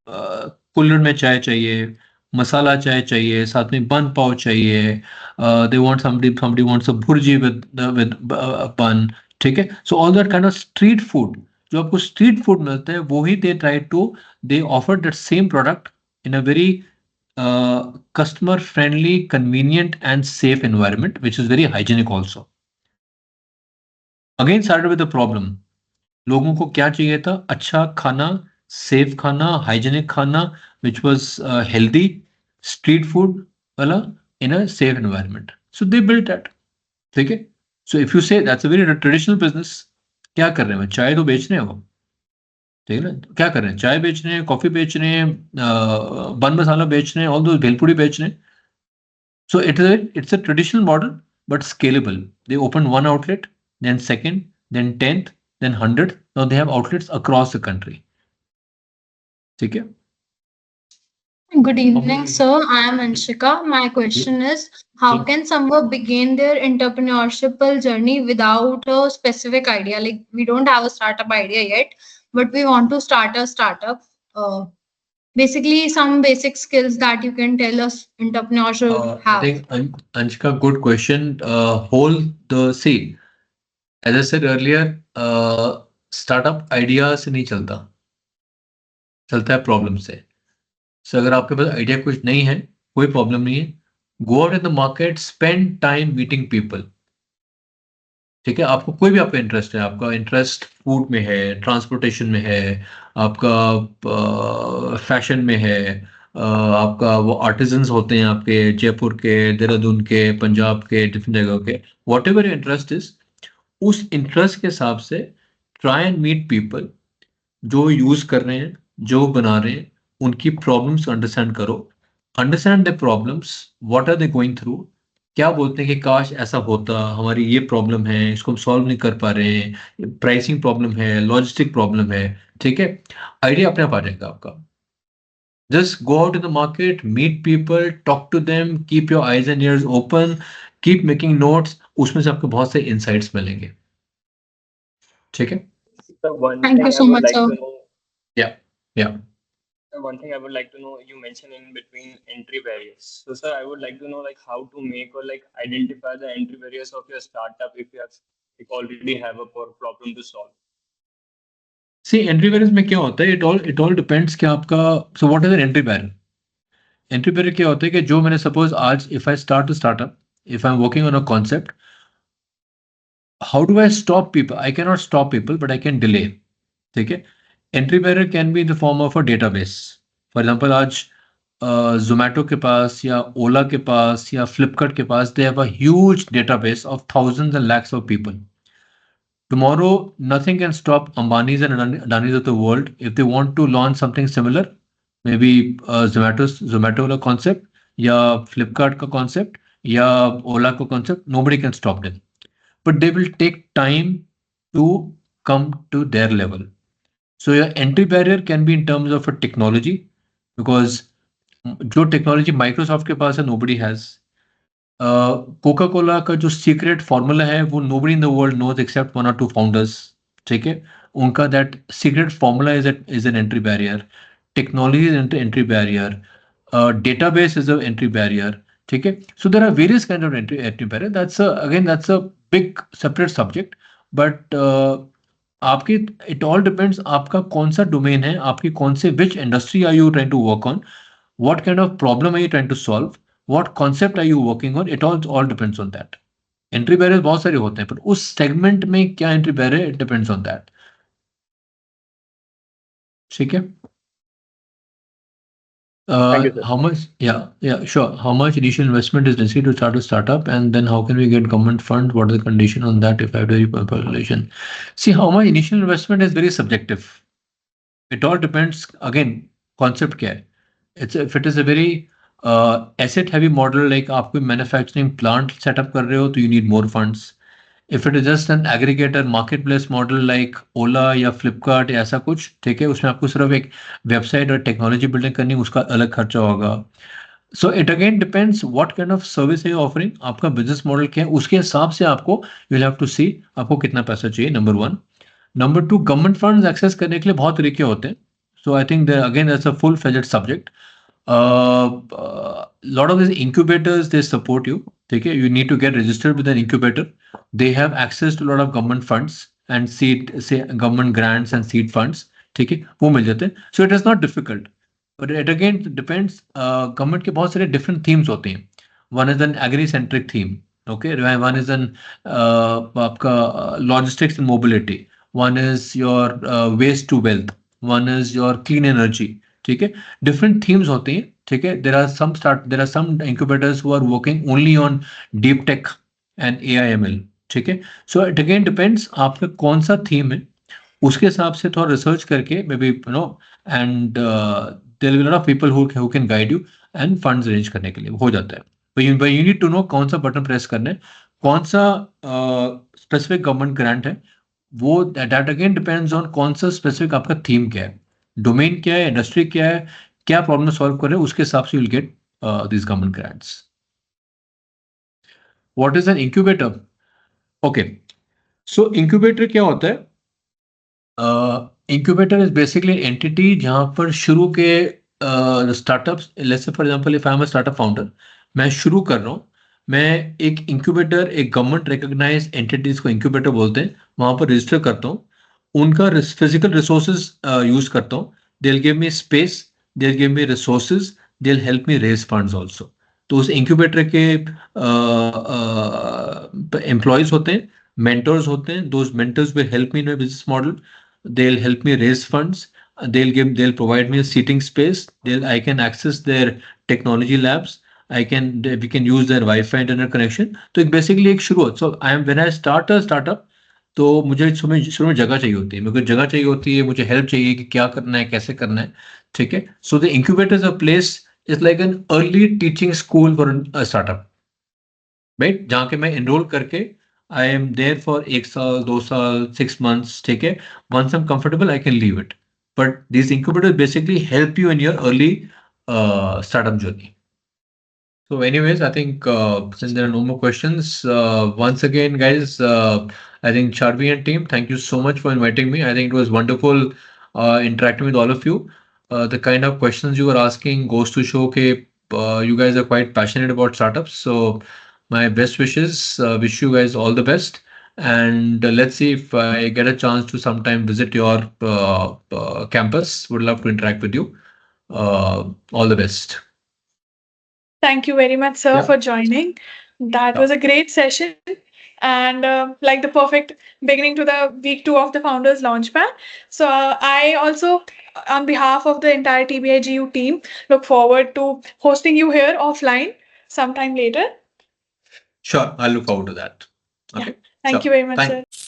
S2: कुल्हड़ में चाय चाहिए, मसाला चाय चाहिए, साथ में बन पाव चाहिए. They want somebody wants a bhurji with bun. ठीक है? So all that kind of street food, जो आपको street food मिलता है, वो ही they offered that same product in a very customer friendly, convenient and safe environment, which is very hygienic also. Again started with the problem. लोगों को क्या चाहिए था? अच्छा खाना, सेफ खाना, हाइजीनिक खाना, which was healthy, street food वाला in a safe environment. So they built that. ठीक है? So if you say that's a very traditional business, क्या कर रहे हैं? चाय तो बेच रहे हैं वो. ठीक है ना? क्या कर रहे हैं? चाय बेच रहे हैं, कॉफी बेच रहे हैं, बन मसाला बेच रहे हैं, all those भेलपुरी बेच रहे हैं. So it's a traditional model, but scalable. They opened one outlet, then second, then 10th, then 100th. Now they have outlets across the country. ठीक है?
S9: Good evening, sir. I am Anshika. My question is, how can someone begin their entrepreneurship journey without a specific idea? Like, we don't have a startup idea yet, but we want to start a startup. Basically, some basic skills that you can tell us entrepreneurs should
S2: I
S9: have.
S2: think Anshika, good question. See, as I said earlier, startup idea से नहीं चलता, चलता है problem से. So अगर आपके पास idea कुछ नहीं है, कोई प्रॉब्लम नहीं है. Go out in the market, spend time meeting people. ठीक है? आपको कोई भी आपका इंटरेस्ट है, आपका इंटरेस्ट फूड में है, ट्रांसपोर्टेशन में है, आपका फैशन में है, आपका वो आर्टिजन्स होते हैं आपके जयपुर के, देहरादून के, पंजाब के, डिफरेंट जगह के, वॉट एवर इंटरेस्ट इज, उस इंटरेस्ट के हिसाब से ट्राई एंड मीट पीपल जो यूज कर रहे हैं, जो बना रहे हैं, उनकी प्रॉब्लम्स अंडरस्टैंड करो. Understand the problems, what are they going through, क्या बोलते हैं कि काश ऐसा होता, हमारी ये प्रॉब्लम है, इसको हम सॉल्व नहीं कर पा रहे हैं, प्राइसिंग प्रॉब्लम है, लॉजिस्टिक प्रॉब्लम है. ठीक है? आइडिया अपने आप आ जाएगा आपका. Just go out in the market, meet people, talk to them, keep your eyes and ears open, keep making notes. उसमें से आपको बहुत से insights मिलेंगे. ठीक है?
S7: So one
S9: Thank
S7: thing
S9: you
S7: I
S9: so
S7: would
S9: much,
S7: like
S9: sir.
S7: to know.
S2: Yeah.
S7: One thing I would like to know, you mentioned in between entry barriers. So, sir, I would like to know like how to make or like identify the entry barriers of your startup if you have like already have a problem to solve.
S2: See, entry barriers में क्या होता है? It all depends कि आपका, so what is an entry barrier? Entry barrier क्या होता है कि जो मैंने suppose आज if I start a startup, if I'm working on a concept, how do I stop people? I cannot stop people, but I can delay. ठीक है? Entry barrier can be in the form of a database. For example, आज Zomato के पास या Ola के पास या Flipkart के पास, they have a huge database of thousands and lakhs of people. Tomorrow, nothing can stop Ambanis and Adanis of the world if they want to launch something similar, maybe Zomato वाला concept या Flipkart का concept या Ola का concept. Nobody can stop them, but they will take time to come to their level. So your entry barrier can be in terms of a technology, because जो technology Microsoft के पास है, nobody has. Coca Cola का जो secret formula है, वो nobody in the world knows except one or two founders. ठीक है? उनका that secret formula is an entry barrier. Technology is an entry barrier. Database is an entry barrier. ठीक है? So there are various kinds of entry barrier. That's a big separate subject. But आपकी it all depends आपका कौन सा domain है, आपकी कौन से which industry are you trying to work on, what kind of problem are you trying to solve, what concept are you working on, it all depends on that. Entry barriers बहुत सारे होते हैं, पर उस segment में क्या entry barrier, it depends on that. ठीक है?
S3: Thank you, sir.
S2: How much? Yeah, sure. How much initial investment is necessary to start a startup, and then how can we get government funds? What are the condition on that? If I have to population, see how much initial investment is very subjective. It all depends. Again, concept क्या है? If it is a very asset heavy model, like आप कोई manufacturing plant set up कर रहे हो, तो you need more funds. If it is just an aggregator marketplace model like Ola या Flipkart या ऐसा कुछ, ठीक है, उसमें आपको सिर्फ एक वेबसाइट और टेक्नोलॉजी बिल्डिंग करनी, उसका अलग खर्चा होगा. So it again depends what kind of service है ऑफरिंग, आपका बिजनेस मॉडल क्या है, उसके हिसाब से आपको यू हैव टू सी आपको कितना पैसा चाहिए. Number 1. Number 2, government funds access करने के लिए बहुत तरीके होते हैं. So I think again that's a full fledged subject. Lot of these incubators, they support you. Okay, you need to get registered with an incubator. They have access to a lot of government funds and seed, say government grants and seed funds. Okay, वो मिल जाते हैं. So it is not difficult, but it again depends. Government के बहुत सारे different themes होते हैं. One is an agri-centric theme. Okay, one is an आपका logistics and mobility. One is your waste to wealth. One is your clean energy. ठीक है, different themes होते हैं. ठीक है, there are some incubators who are working only on deep tech and AIML. ठीक है, so it again depends आपका कौन सा थीम है, उसके हिसाब से थोड़ा रिसर्च करके maybe you know, and there will be lot of people who can guide you and funds arrange करने के लिए हो जाता है. यू नीड टू नो कौन सा बटन प्रेस करना है, कौन सा स्पेसिफिक गवर्नमेंट ग्रांट है, वो दैट अगेन डिपेंड्स ऑन कौन सा स्पेसिफिक आपका थीम क्या है, डोमेन क्या है, इंडस्ट्री क्या है, क्या प्रॉब्लम सॉल्व कर रहे हैं, उसके हिसाब से will get this government grants. What is an incubator? Okay, so incubator क्या होता है? इंक्यूबेटर इज बेसिकली एंटिटी जहां पर शुरू के startups, let's say for example if I am a startup founder, मैं शुरू कर रहा हूं, मैं एक इंक्यूबेटर, एक गवर्नमेंट रिकॉग्नाइज्ड एंटिटीज को इंक्यूबेटर बोलते हैं, वहां पर रजिस्टर करता हूं, उनका फिजिकल रिसोर्सेज यूज करता हूँ. They will give me space, they will give me resources, they will help me raise funds also. तो उस इंक्यूबेटर के एम्प्लॉयज होते हैं, मेंटर्स होते हैं. Those mentors will help me in my business model, they will help me raise funds, they'll provide me a seating space, I can access their technology labs, we can use their Wi-Fi internet connection. तो एक basically एक शुरुआत. सो when I start a startup, तो मुझे शुरू में जगह चाहिए होती है, मुझे जगह चाहिए होती है, मुझे हेल्प चाहिए कि क्या करना है, कैसे करना है. ठीक है, so the incubator is a place, is like an early teaching school for a startup, right, जहाँ के मैं एनरोल करके आई एम देयर फॉर 1 साल 2 साल 6 months. ठीक है, once I am comfortable I can leave it, but this incubator basically help you in your early startup journey. So anyways, I think since there are no more questions, once again, guys, I think Charvi and team, thank you so much for inviting me. I think it was wonderful interacting with all of you. The kind of questions you were asking goes to show that you guys are quite passionate about startups. So my best wishes, wish you guys all the best. And let's see if I get a chance to sometime visit your campus. Would love to interact with you. All the best.
S1: Thank you very much, sir,
S2: Yeah.
S1: for joining. That was a great session and like the perfect beginning to the week 2 of the Founders Launchpad. So I also, on behalf of the entire TBI-GEU team, look forward to hosting you here offline sometime later.
S2: Sure, I'll look forward to that. Okay.
S1: Thank
S2: Sure.
S1: you very much,
S2: Thank-
S1: sir.